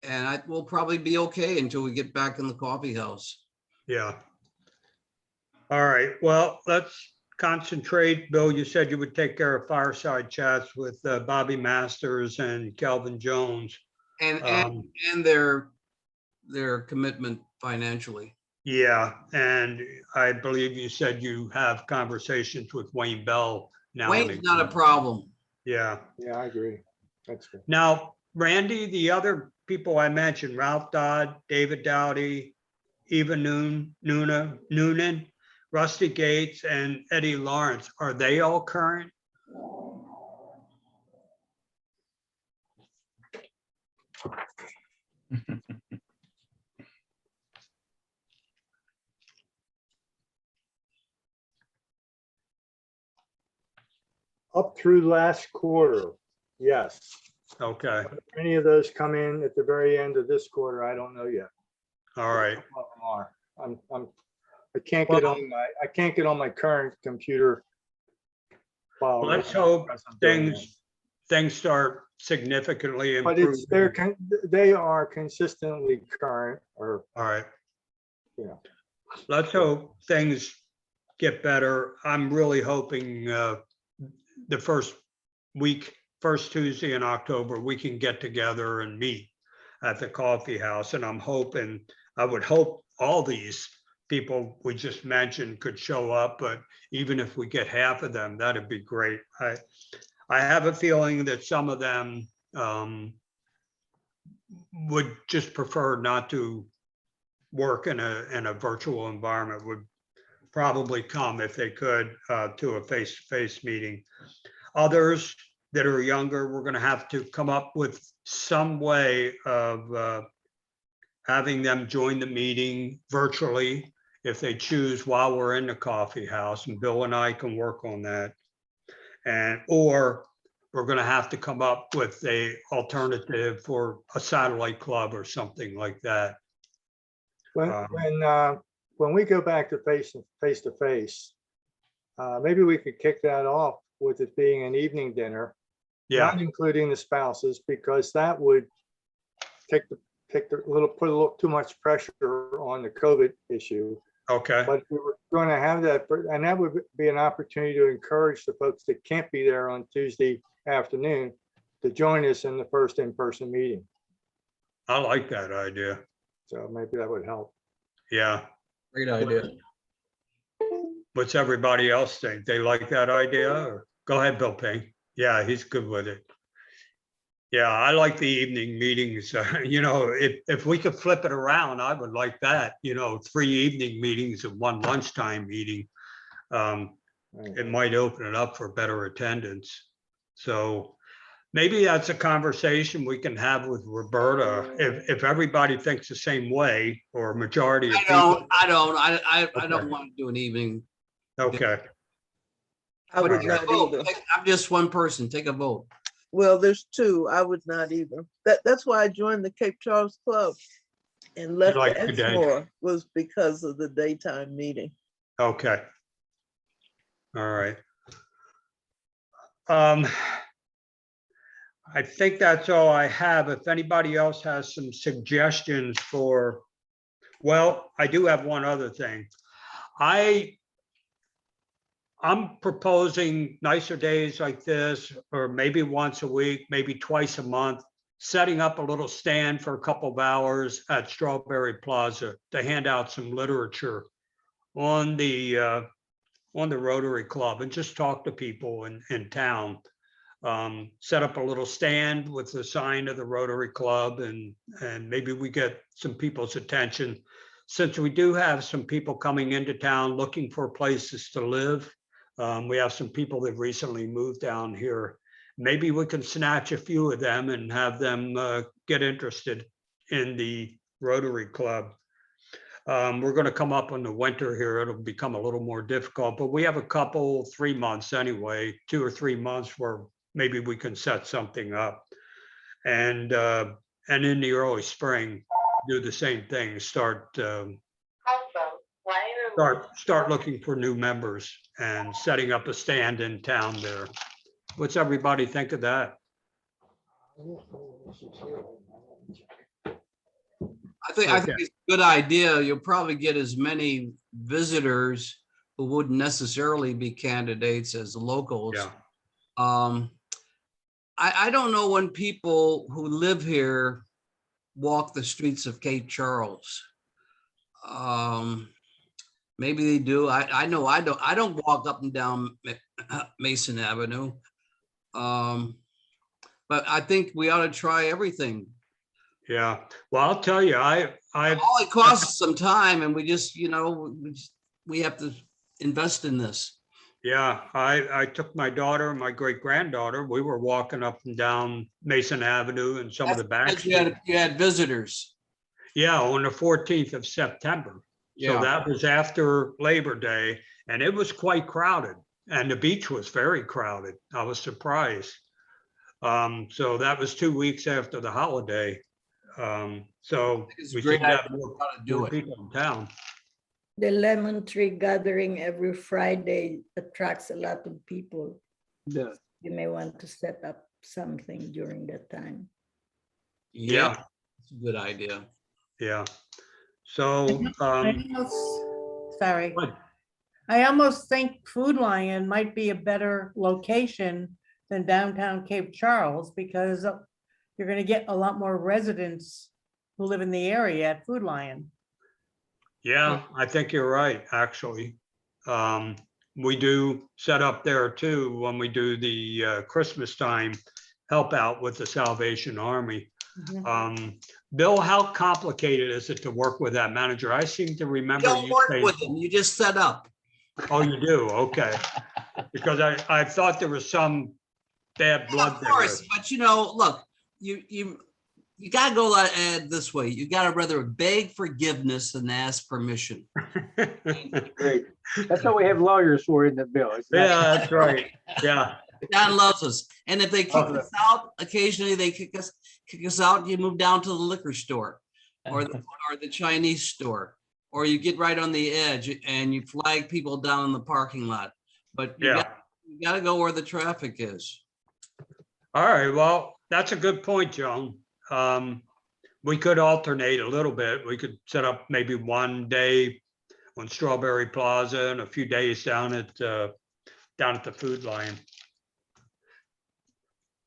Speaker 1: And we'll probably be okay until we get back in the coffee house.
Speaker 2: Yeah. All right, well, let's concentrate. Bill, you said you would take care of fireside chats with Bobby Masters and Calvin Jones.
Speaker 1: And their commitment financially.
Speaker 2: Yeah, and I believe you said you have conversations with Wayne Bell now.
Speaker 1: Wayne's not a problem.
Speaker 2: Yeah.
Speaker 15: Yeah, I agree. That's good.
Speaker 2: Now, Randy, the other people I mentioned, Ralph Dodd, David Dowdy, Eva Noonan, Rusty Gates, and Eddie Lawrence, are they all current?
Speaker 15: Up through last quarter, yes.
Speaker 2: Okay.
Speaker 15: If any of those come in at the very end of this quarter, I don't know yet.
Speaker 2: All right.
Speaker 15: Some of them are. I can't get on my current computer file.
Speaker 2: Let's hope things start significantly
Speaker 15: But
Speaker 2: improving.
Speaker 15: they are consistently current, or
Speaker 2: All right.
Speaker 15: Yeah.
Speaker 2: Let's hope things get better. I'm really hoping the first Tuesday in October, we can get together and meet at the coffee house. And I would hope all these people we just mentioned could show up, but even if we get half of them, that'd be great. I have a feeling that some of them would just prefer not to work in a virtual environment, would probably come if they could to a face-to-face meeting. Others that are younger, we're going to have to come up with some way of having them join the meeting virtually if they choose while we're in the coffee house, and Bill and I can work on that. Or we're going to have to come up with a alternative for a satellite club or something like that.
Speaker 15: When we go back to face to face, maybe we could kick that off with it being an evening dinner, not including the spouses, because that would put a little too much pressure on the COVID issue.
Speaker 2: Okay.
Speaker 15: But we were going to have that, and that would be an opportunity to encourage the folks that can't be there on Tuesday afternoon to join us in the first in-person meeting.
Speaker 2: I like that idea.
Speaker 15: So maybe that would help.
Speaker 2: Yeah.
Speaker 1: Great idea.
Speaker 2: What's everybody else think? They like that idea? Or go ahead, Bill Payne. Yeah, he's good with it. Yeah, I like the evening meetings. You know, if we could flip it around, I would like that. You know, 3 evening meetings and 1 lunchtime meeting. It might open it up for better attendance. So maybe that's a conversation we can have with Roberta. If everybody thinks the same way, or majority of people.
Speaker 1: I don't want to do an evening.
Speaker 2: Okay.
Speaker 16: I would not either.
Speaker 1: I'm just one person. Take a vote.
Speaker 16: Well, there's 2. I would not either. That's why I joined the Cape Charles Club and left
Speaker 2: like
Speaker 16: the
Speaker 2: the day.
Speaker 16: Exmoor, was because of the daytime meeting.
Speaker 2: Okay. All right. I think that's all I have. If anybody else has some suggestions for, well, I do have one other thing. I'm proposing nicer days like this, or maybe once a week, maybe twice a month, setting up a little stand for a couple of hours at Strawberry Plaza to hand out some literature on the Rotary Club and just talk to people in town. Set up a little stand with the sign of the Rotary Club and maybe we get some people's attention. Since we do have some people coming into town looking for places to live, we have some people that recently moved down here. Maybe we can snatch a few of them and have them get interested in the Rotary Club. We're going to come up in the winter here. It'll become a little more difficult, but we have a couple, 3 months anyway, 2 or 3 months where maybe we can set something up. And in the early spring, do the same thing, start looking for new members and setting up a stand in town there. What's everybody think of that?
Speaker 1: I think it's a good idea. You'll probably get as many visitors who wouldn't necessarily be candidates as locals.
Speaker 2: Yeah.
Speaker 1: I don't know when people who live here walk the streets of Cape Charles. Maybe they do. I know I don't walk up and down Mason Avenue. But I think we ought to try everything.
Speaker 2: Yeah, well, I'll tell you, all
Speaker 1: it costs some time, and we just, we have to invest in this.
Speaker 2: Yeah, I took my daughter and my great granddaughter. We were walking up and down Mason Avenue and some of the back.
Speaker 1: You had visitors.
Speaker 2: Yeah, on the 14th of September.
Speaker 1: Yeah.
Speaker 2: So that was after Labor Day, and it was quite crowded. And the beach was very crowded. I was surprised. So that was 2 weeks after the holiday. So we should have more people in town.
Speaker 13: The lemon tree gathering every Friday attracts a lot of people.
Speaker 5: Yeah.
Speaker 13: You may want to set up something during that time.
Speaker 2: Yeah.
Speaker 1: It's a good idea.
Speaker 2: Yeah. So,
Speaker 7: sorry. I almost think Food Lion might be a better location than downtown Cape Charles because you're going to get a lot more residents who live in the area at Food Lion.
Speaker 2: Yeah, I think you're right, actually. We do set up there too when we do the Christmas time help out with the Salvation Army. Bill, how complicated is it to work with that manager? I seem to remember
Speaker 1: Don't work with him, you just set up.
Speaker 2: Oh, you do? Okay. Because I thought there was some bad blood
Speaker 1: of course,
Speaker 2: there.
Speaker 1: but look, you gotta go this way. You gotta rather beg forgiveness than ask permission.
Speaker 5: Great. That's what we have lawyers for, isn't it, Bill?
Speaker 2: Yeah, that's right. Yeah.
Speaker 1: John loves us. And if they kick us out, occasionally they kick us out, you move down to the liquor store or the Chinese store, or you get right on the edge and you flag people down in the parking lot. But you gotta go where the traffic is.
Speaker 2: All right, well, that's a good point, Joan. We could alternate a little bit. We could set up maybe one day on Strawberry Plaza and a few days down at the Food Lion.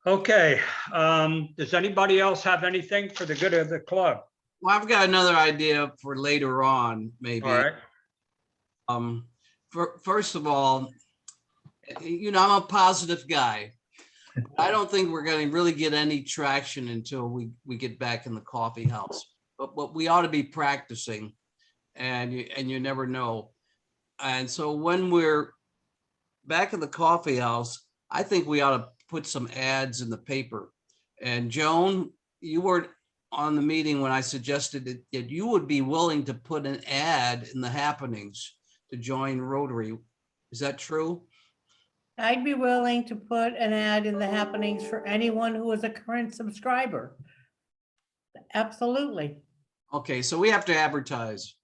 Speaker 2: Okay, does anybody else have anything for the good of the club?
Speaker 1: Well, I've got another idea for later on, maybe.
Speaker 2: All right.
Speaker 1: First of all, I'm a positive guy. I don't think we're going to really get any traction until we get back in the coffee house. But we ought to be practicing, and you never know. And so when we're back in the coffee house, I think we ought to put some ads in the paper. And Joan, you were on the meeting when I suggested that you would be willing to put an ad in the happenings to join Rotary. Is that true?
Speaker 7: I'd be willing to put an ad in the happenings for anyone who is a current subscriber. Absolutely.
Speaker 1: Okay, so we have to advertise.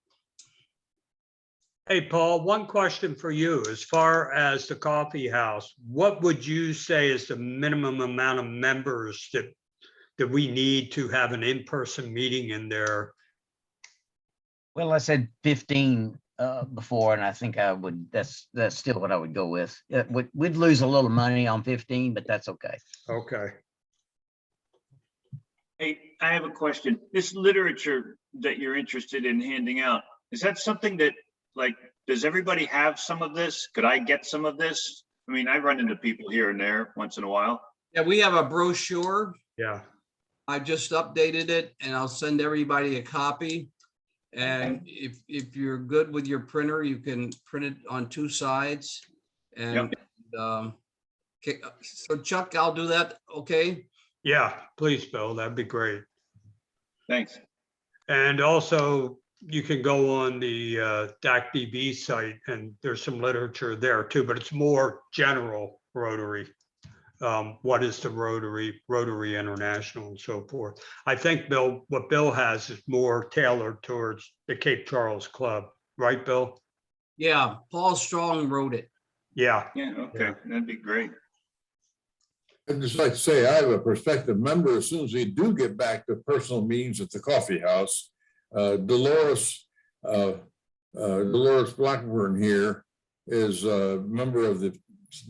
Speaker 2: Hey, Paul, one question for you. As far as the coffee house, what would you say is the minimum amount of members that we need to have an in-person meeting in there?
Speaker 3: Well, I said 15 before, and I think that's still what I would go with. We'd lose a little money on 15, but that's okay.
Speaker 2: Okay.
Speaker 9: Hey, I have a question. This literature that you're interested in handing out, is that something that, like, does everybody have some of this? Could I get some of this? I mean, I run into people here and there once in a while.
Speaker 1: Yeah, we have a brochure.
Speaker 2: Yeah.
Speaker 1: I just updated it and I'll send everybody a copy. And if you're good with your printer, you can print it on 2 sides. And okay, so Chuck, I'll do that. Okay.
Speaker 2: Yeah, please, Bill, that'd be great.
Speaker 9: Thanks.
Speaker 2: And also, you can go on the DACBB site and there's some literature there too, but it's more general Rotary. What is the Rotary, Rotary International and so forth. I think, Bill, what Bill has is more tailored towards the Cape Charles Club, right, Bill?
Speaker 1: Yeah, Paul Strong wrote it.
Speaker 2: Yeah.
Speaker 9: Yeah, okay, that'd be great.
Speaker 14: I'd just like to say, I have a prospective member, as soon as we do get back to personal meetings at the coffee house, Dolores Blackburn here is a member of the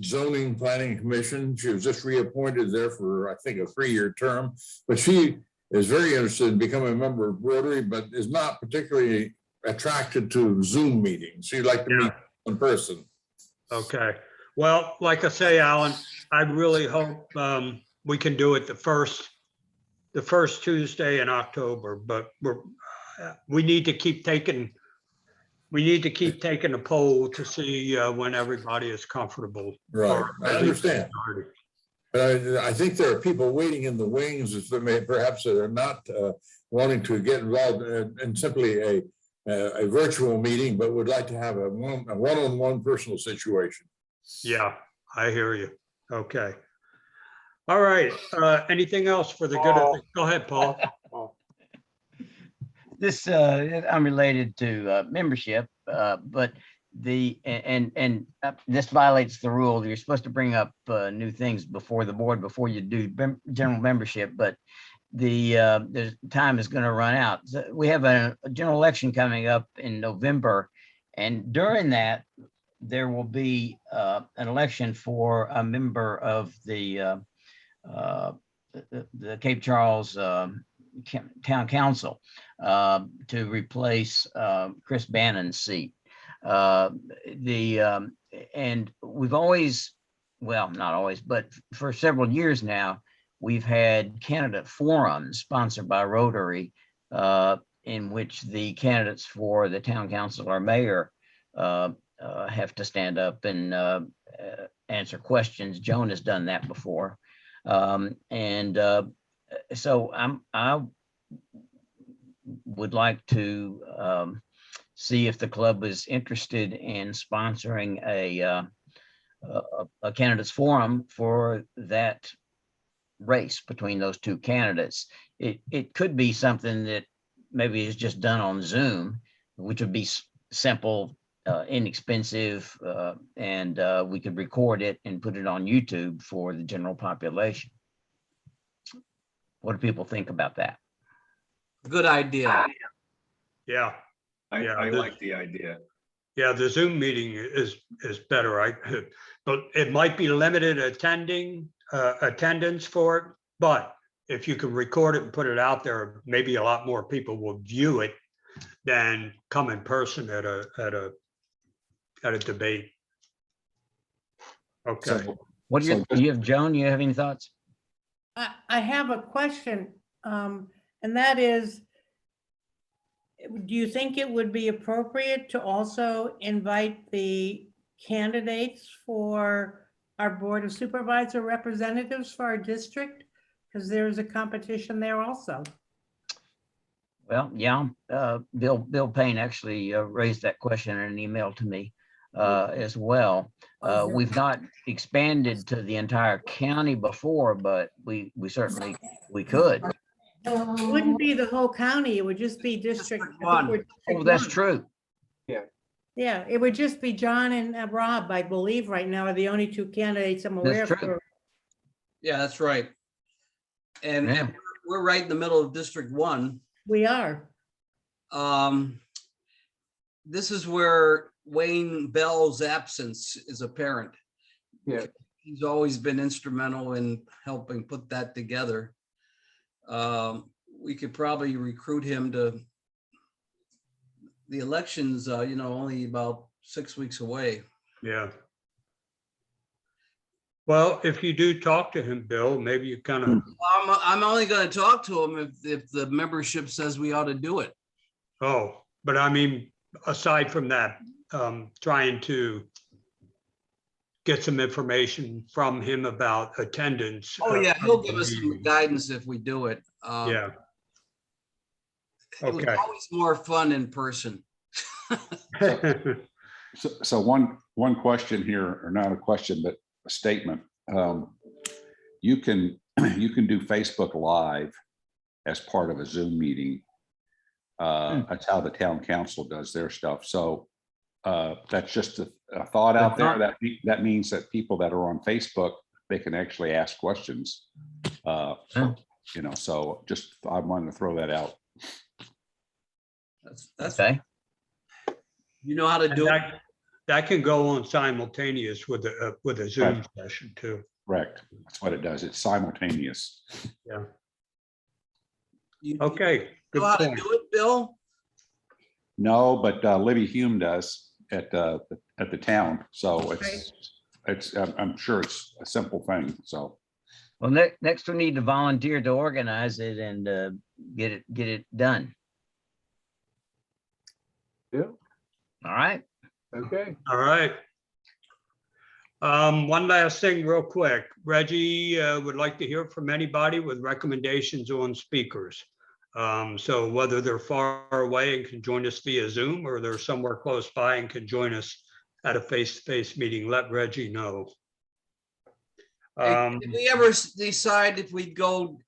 Speaker 14: Zoning Planning Commission. She was just reappointed there for, I think, a 3-year term, but she is very interested in becoming a member of Rotary, but is not particularly attracted to Zoom meetings. She'd like to meet in person.
Speaker 2: Okay. Well, like I say, Alan, I really hope we can do it the first Tuesday in October, but we need to keep taking a poll to see when everybody is comfortable.
Speaker 14: Right, I understand. But I think there are people waiting in the wings, as they may, perhaps that are not wanting to get involved in simply a virtual meeting, but would like to have a one-on-one personal situation.
Speaker 2: Yeah, I hear you. Okay. All right. Anything else for the good of the, go ahead, Paul.
Speaker 3: This unrelated to membership, but this violates the rule. You're supposed to bring up new things before the board before you do general membership, but the time is going to run out. So we have a general election coming up in November, and during that there will be an election for a member of the Cape Charles Town Council to replace Chris Bannon's seat. And we've always, well, not always, but for several years now, we've had candidate forums sponsored by Rotary in which the candidates for the town council or mayor have to stand up and answer questions. Joan has done that before. So I would like to see if the club is interested in sponsoring a candidates forum for that race between those 2 candidates. It could be something that maybe is just done on Zoom, which would be simple, inexpensive, and we could record it and put it on YouTube for the general population. What do people think about that?
Speaker 1: Good idea.
Speaker 2: Yeah.
Speaker 9: I like the idea.
Speaker 2: Yeah, the Zoom meeting is better, but it might be limited attendance for it. But if you can record it and put it out there, maybe a lot more people will view it than come in person at a debate. Okay.
Speaker 3: What do you have, Joan? You have any thoughts?
Speaker 7: I have a question, and that is, do you think it would be appropriate to also invite the candidates for our Board of Supervisor representatives for our district? Because there's a competition there also.
Speaker 3: Well, yeah, Bill Payne actually raised that question in an email to me as well. We've not expanded to the entire county before, but we certainly could.
Speaker 7: It wouldn't be the whole county, it would just be District 1.
Speaker 3: Oh, that's true.
Speaker 7: Yeah, it would just be John and Rob, I believe right now are the only 2 candidates I'm aware of.
Speaker 3: That's true.
Speaker 1: Yeah, that's right. And we're right in the middle of District 1.
Speaker 7: We are.
Speaker 1: This is where Wayne Bell's absence is apparent.
Speaker 5: Yeah.
Speaker 1: He's always been instrumental in helping put that together. we could probably recruit him to the elections, only about 6 weeks away.
Speaker 2: Yeah. Well, if you do talk to him, Bill, maybe you kind of,
Speaker 1: I'm only going to talk to him if the membership says we ought to do it.
Speaker 2: but I mean, aside from that, trying to get some information from him about attendance.
Speaker 1: Oh, yeah, he'll give us some
Speaker 2: meeting.
Speaker 1: guidance if we do it.
Speaker 2: Yeah.
Speaker 1: It was
Speaker 2: Okay.
Speaker 1: always more fun in person.
Speaker 12: So one question here, or not a question, but a statement. You can do Facebook Live as part of a Zoom meeting. That's how the town council does their stuff. So that's just a thought out there. That means that people that are on Facebook, they can actually ask questions. So just I wanted to throw that out.
Speaker 1: That's
Speaker 3: Okay.
Speaker 1: You know how to do it.
Speaker 2: That can go on simultaneous with a Zoom session too.
Speaker 12: Correct. That's what it does. It's simultaneous.
Speaker 2: Yeah.
Speaker 1: You
Speaker 2: Okay. Good
Speaker 1: know how to
Speaker 2: point.
Speaker 1: do it, Bill?
Speaker 12: No, but Libby Hume does at the town. So I'm sure it's a simple thing. So.
Speaker 3: Well, next we need to volunteer to organize it and get it done.
Speaker 5: Yeah.
Speaker 3: All right.
Speaker 5: Okay.
Speaker 2: All right. One last thing real quick. Reggie would like to hear from anybody with recommendations on speakers. So whether they're far away and can join us via Zoom, or they're somewhere close by and can join us at a face-to-face meeting, let Reggie know.
Speaker 1: Did we ever decide if we'd go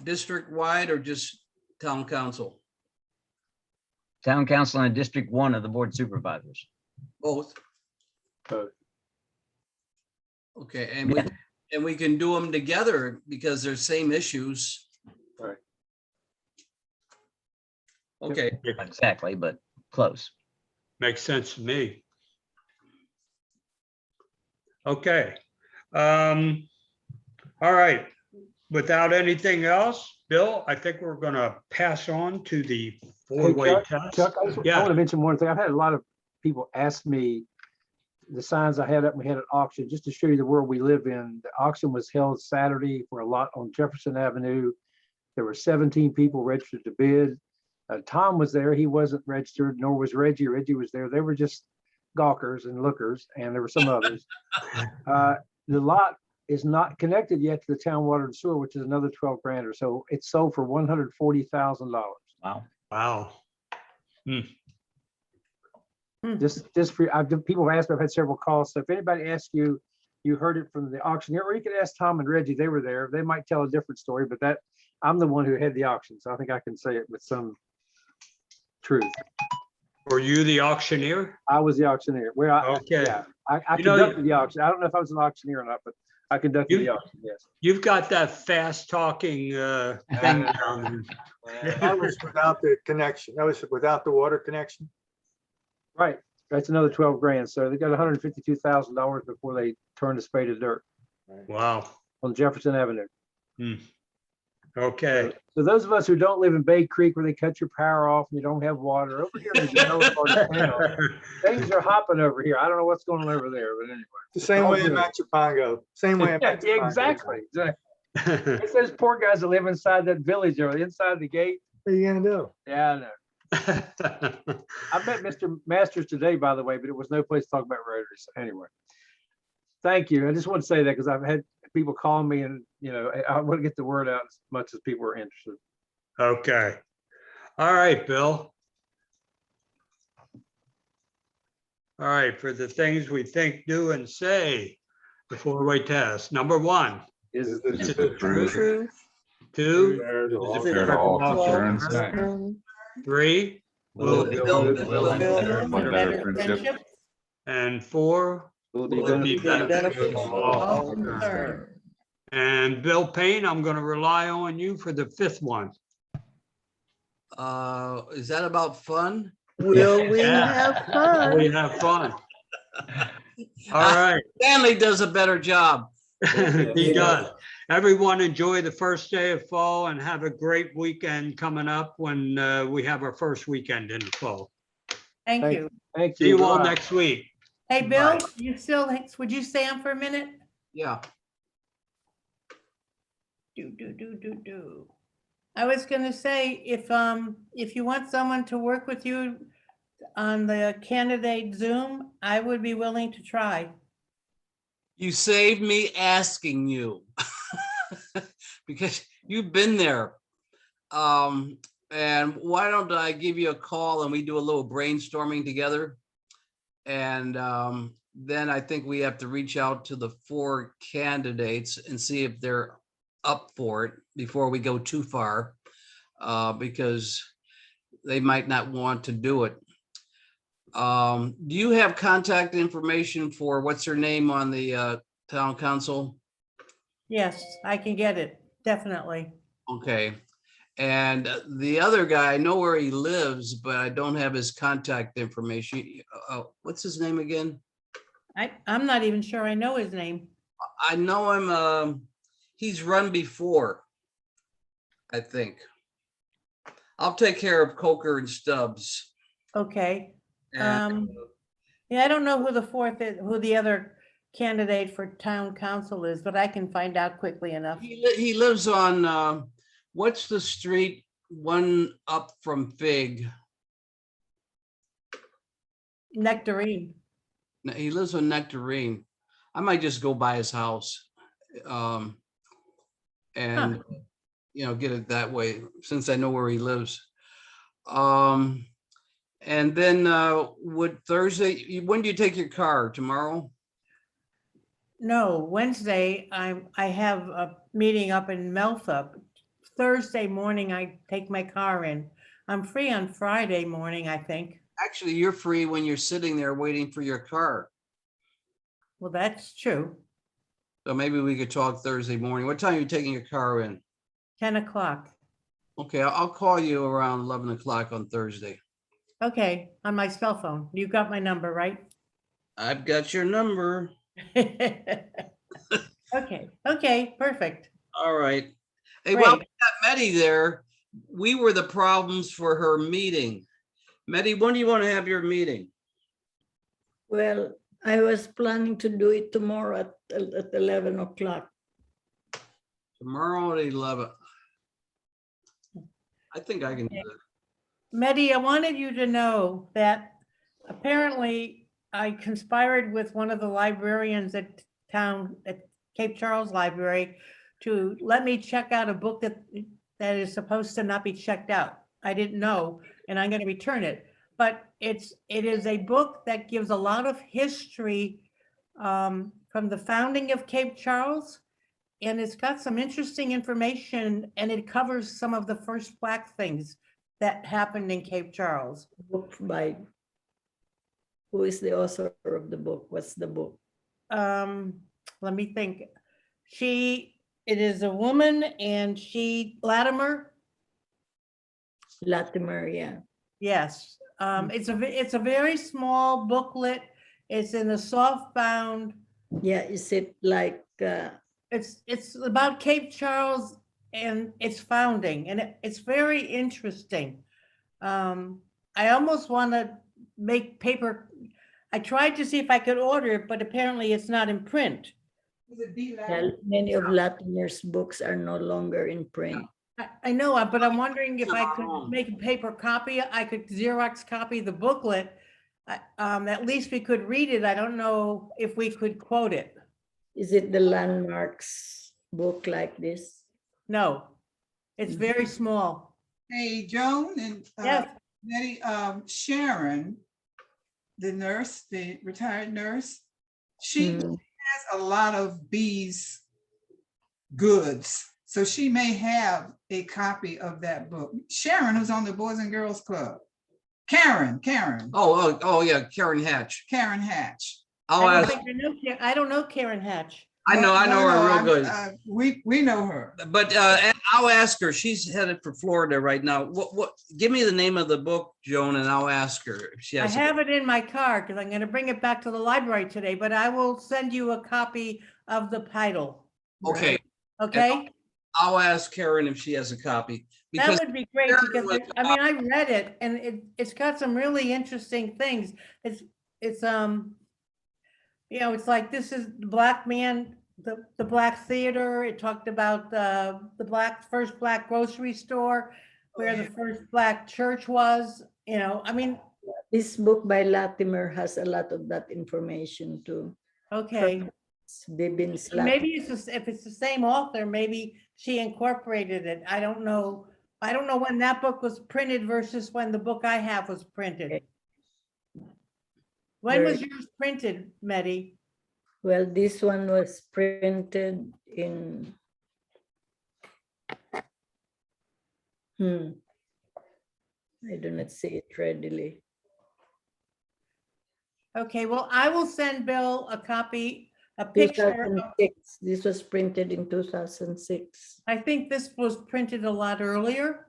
Speaker 1: district-wide or just town council?
Speaker 3: Town council and District 1 of the Board of Supervisors.
Speaker 1: Both.
Speaker 5: Both.
Speaker 1: Okay, and we can do them together because they're same issues.
Speaker 5: Right.
Speaker 1: Okay.
Speaker 3: Not exactly, but close.
Speaker 2: Makes sense to me. Okay. All right. Without anything else, Bill, I think we're going to pass on to the four-way test.
Speaker 5: Chuck, I want to mention one thing. I've had a lot of people ask me the signs I had up, we had an auction, just to show you the world we live in. The auction was held Saturday for a lot on Jefferson Avenue. There were 17 people registered to bid. Tom was there. He wasn't registered, nor was Reggie. Reggie was there. They were just gawkers and lookers, and there were some others. The lot is not connected yet to the town water and sewer, which is another 12 grand or so. It's sold for $140,000.
Speaker 3: Wow.
Speaker 2: Wow.
Speaker 5: Just for people have asked me, I've had several calls. So if anybody asks you, you heard it from the auctioneer, or you could ask Tom and Reggie, they were there. They might tell a different story, but that I'm the one who had the auction. So I think I can say it with some truth.
Speaker 2: Were you the auctioneer?
Speaker 5: I was the auctioneer.
Speaker 2: Okay.
Speaker 5: Yeah, I conducted the auction. I don't know if I was an auctioneer or not, but I conducted the auction, yes.
Speaker 2: You've got that fast talking thing down.
Speaker 15: That was without the connection. That was without the water connection.
Speaker 5: Right. That's another 12 grand. So they got $152,000 before they turned the spade of dirt.
Speaker 2: Wow.
Speaker 5: On Jefferson Avenue.
Speaker 2: Okay.
Speaker 5: So those of us who don't live in Bay Creek where they cut your power off and you don't have water, over here in the Genoa part of town, things are hopping over here. I don't know what's going on over there, but anyway.
Speaker 15: The same way in Machapango. Same way.
Speaker 5: Yeah, exactly. It says poor guys that live inside that village or inside the gate.
Speaker 15: What are you gonna do?
Speaker 5: Yeah, I know. I met Mr. Masters today, by the way, but it was no place to talk about Rotary. So anyway, thank you. I just want to say that because I've had people call me and, I want to get the word out as much as people are interested.
Speaker 2: Okay. All right, Bill. All right, for the things we think, do, and say, the four-way test. Number 1.
Speaker 5: Is
Speaker 2: it the truth? 2. Is it fair to all concerned? 3. Will it build a better friendship? And 4. Will it be beneficial to all concerned? And Bill Payne, I'm going to rely on you for the 5th one.
Speaker 1: Is that about fun?
Speaker 16: Will we have fun?
Speaker 2: We have fun. All right.
Speaker 1: Stanley does a better job.
Speaker 2: He does. everyone enjoy the first day of fall and have a great weekend coming up when we have our first weekend in the fall.
Speaker 7: Thank you.
Speaker 5: Thank
Speaker 2: See you all
Speaker 5: Bye.
Speaker 2: next week.
Speaker 7: Hey, Bill,
Speaker 2: Bye.
Speaker 7: you still, would you stay on for a minute?
Speaker 1: Yeah.
Speaker 7: Do. I was gonna say, if you want someone to work with you on the candidate Zoom, I would be willing to try.
Speaker 1: You saved me asking you because you've been there. And why don't I give you a call and we do a little brainstorming together? And then I think we have to reach out to the 4 candidates and see if they're up for it before we go too far, because they might not want to do it. Do you have contact information for what's her name on the town council?
Speaker 7: Yes, I can get it, definitely.
Speaker 1: Okay. And the other guy, I know where he lives, but I don't have his contact information. What's his name again?
Speaker 7: I'm not even sure I know his name.
Speaker 1: I know him. He's run before, I think. I'll take care of Coker and Stubbs.
Speaker 7: Okay.
Speaker 1: And,
Speaker 7: Yeah, I don't know who the fourth is, who the other candidate for town council is, but I can find out quickly enough.
Speaker 1: he lives on, what's the street one up from Fig?
Speaker 7: Nectarine.
Speaker 1: No, he lives on Nectarine. I might just go by his house. And, you know, get it that way, since I know where he lives. And then would Thursday, when do you take your car? Tomorrow?
Speaker 7: No, Wednesday, I have a meeting up in Melthup. Thursday morning, I take my car in. I'm free on Friday morning, I think.
Speaker 1: Actually, you're free when you're sitting there waiting for your car.
Speaker 7: Well, that's true.
Speaker 1: So maybe we could talk Thursday morning. What time are you taking your car in?
Speaker 7: 10 o'clock.
Speaker 1: Okay, I'll call you around 11 o'clock on Thursday.
Speaker 7: Okay, on my cell phone. You got my number, right?
Speaker 1: I've got your number.
Speaker 7: Okay, perfect.
Speaker 1: All right. Hey,
Speaker 7: Great.
Speaker 1: well, we got Meddy there. We were the problems for her meeting. Meddy, when do you want to have your meeting?
Speaker 13: Well, I was planning to do it tomorrow at 11 o'clock.
Speaker 1: Tomorrow at 11. I think I can do it.
Speaker 7: Meddy, I wanted you to know that apparently I conspired with one of the librarians at Cape Charles Library to let me check out a book that is supposed to not be checked out. I didn't know, and I'm going to return it. But it is a book that gives a lot of history from the founding of Cape Charles, and it's got some interesting information, and it covers some of the first Black things that happened in Cape Charles.
Speaker 13: Book by, who is the author of the book? What's the book?
Speaker 7: Let me think. It is a woman, and Latimer.
Speaker 13: Latimer, yeah.
Speaker 7: Yes. It's a very small booklet. It's in a soft bound.
Speaker 13: Yeah, is it like
Speaker 7: It's about Cape Charles and its founding, and it's very interesting. I almost want to make paper. I tried to see if I could order it, but apparently it's not in print.
Speaker 13: many of Latimer's books are no longer in print?
Speaker 7: I know, but I'm wondering if I could make a paper copy. I could Xerox copy the booklet. At least we could read it. I don't know if we could quote it.
Speaker 13: Is it the Landmarks book like this?
Speaker 7: No, it's very small.
Speaker 17: Hey, Joan and
Speaker 7: Yes.
Speaker 17: Nettie, Sharon, the nurse, the retired nurse, she has a lot of bees goods. So she may have a copy of that book. Sharon, who's on the Boys and Girls Club. Karen.
Speaker 1: Oh yeah, Karen Hatch.
Speaker 17: Karen Hatch.
Speaker 7: I don't know Karen Hatch.
Speaker 1: I know her real good.
Speaker 17: We know her.
Speaker 1: But I'll ask her. She's headed for Florida right now. What? Give me the name of the book, Joan, and I'll ask her if she
Speaker 7: I
Speaker 1: has.
Speaker 7: have it in my car because I'm going to bring it back to the library today, but I will send you a copy of the title.
Speaker 1: Okay.
Speaker 7: Okay?
Speaker 1: I'll ask Karen if she has a copy.
Speaker 7: That
Speaker 1: Because
Speaker 7: would be great
Speaker 1: Karen
Speaker 7: because
Speaker 1: was,
Speaker 7: I mean, I read it and it's got some really interesting things. It's, you know, it's like, this is the black man, the black theater. It talked about the first black grocery store, where the first black church was, you know, I mean,
Speaker 13: This book by Latimer has a lot of that information too.
Speaker 7: okay.
Speaker 13: Bibbins
Speaker 7: Maybe it's just, if it's the same author, maybe she incorporated it. I don't know. I don't know when that book was printed versus when the book I have was printed.
Speaker 13: Okay.
Speaker 7: When was
Speaker 13: Very-
Speaker 7: yours printed, Medi?
Speaker 13: Well, this one was printed in I do not see it readily.
Speaker 7: Okay, well, I will send Bill a copy, a picture. of-
Speaker 13: 2006. This was printed in 2006.
Speaker 7: I think this was printed a lot earlier.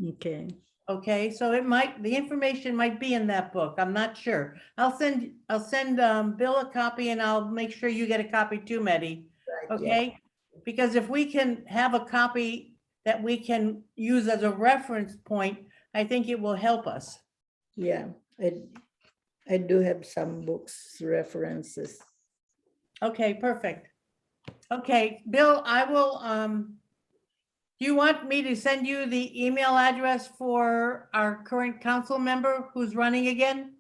Speaker 13: Okay.
Speaker 7: Okay, so it might, the information might be in that book. I'm not sure. I'll send Bill a copy and I'll make sure you get a copy too, Medi.
Speaker 13: Right, yeah.
Speaker 7: Okay? Because if we can have a copy that we can use as a reference point, I think it will help us.
Speaker 13: Yeah, I do have some books references.
Speaker 7: Okay, perfect. Okay, Bill, I will, do you want me to send you the email address for our current council member who's running again?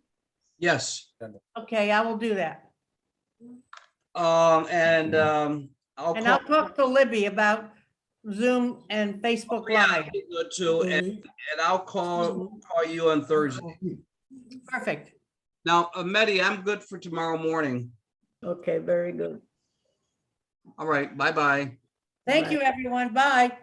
Speaker 1: yes.
Speaker 7: Okay, I will do that.
Speaker 1: I'll
Speaker 7: And
Speaker 1: call.
Speaker 7: I'll talk to Libby about Zoom and Facebook Live.
Speaker 1: Good too, and I'll call you on Thursday.
Speaker 7: Perfect.
Speaker 1: Now, Medi, I'm good for tomorrow morning.
Speaker 13: Okay, very good.
Speaker 1: All right, bye-bye.
Speaker 7: Thank
Speaker 13: Bye.
Speaker 7: you, everyone. Bye.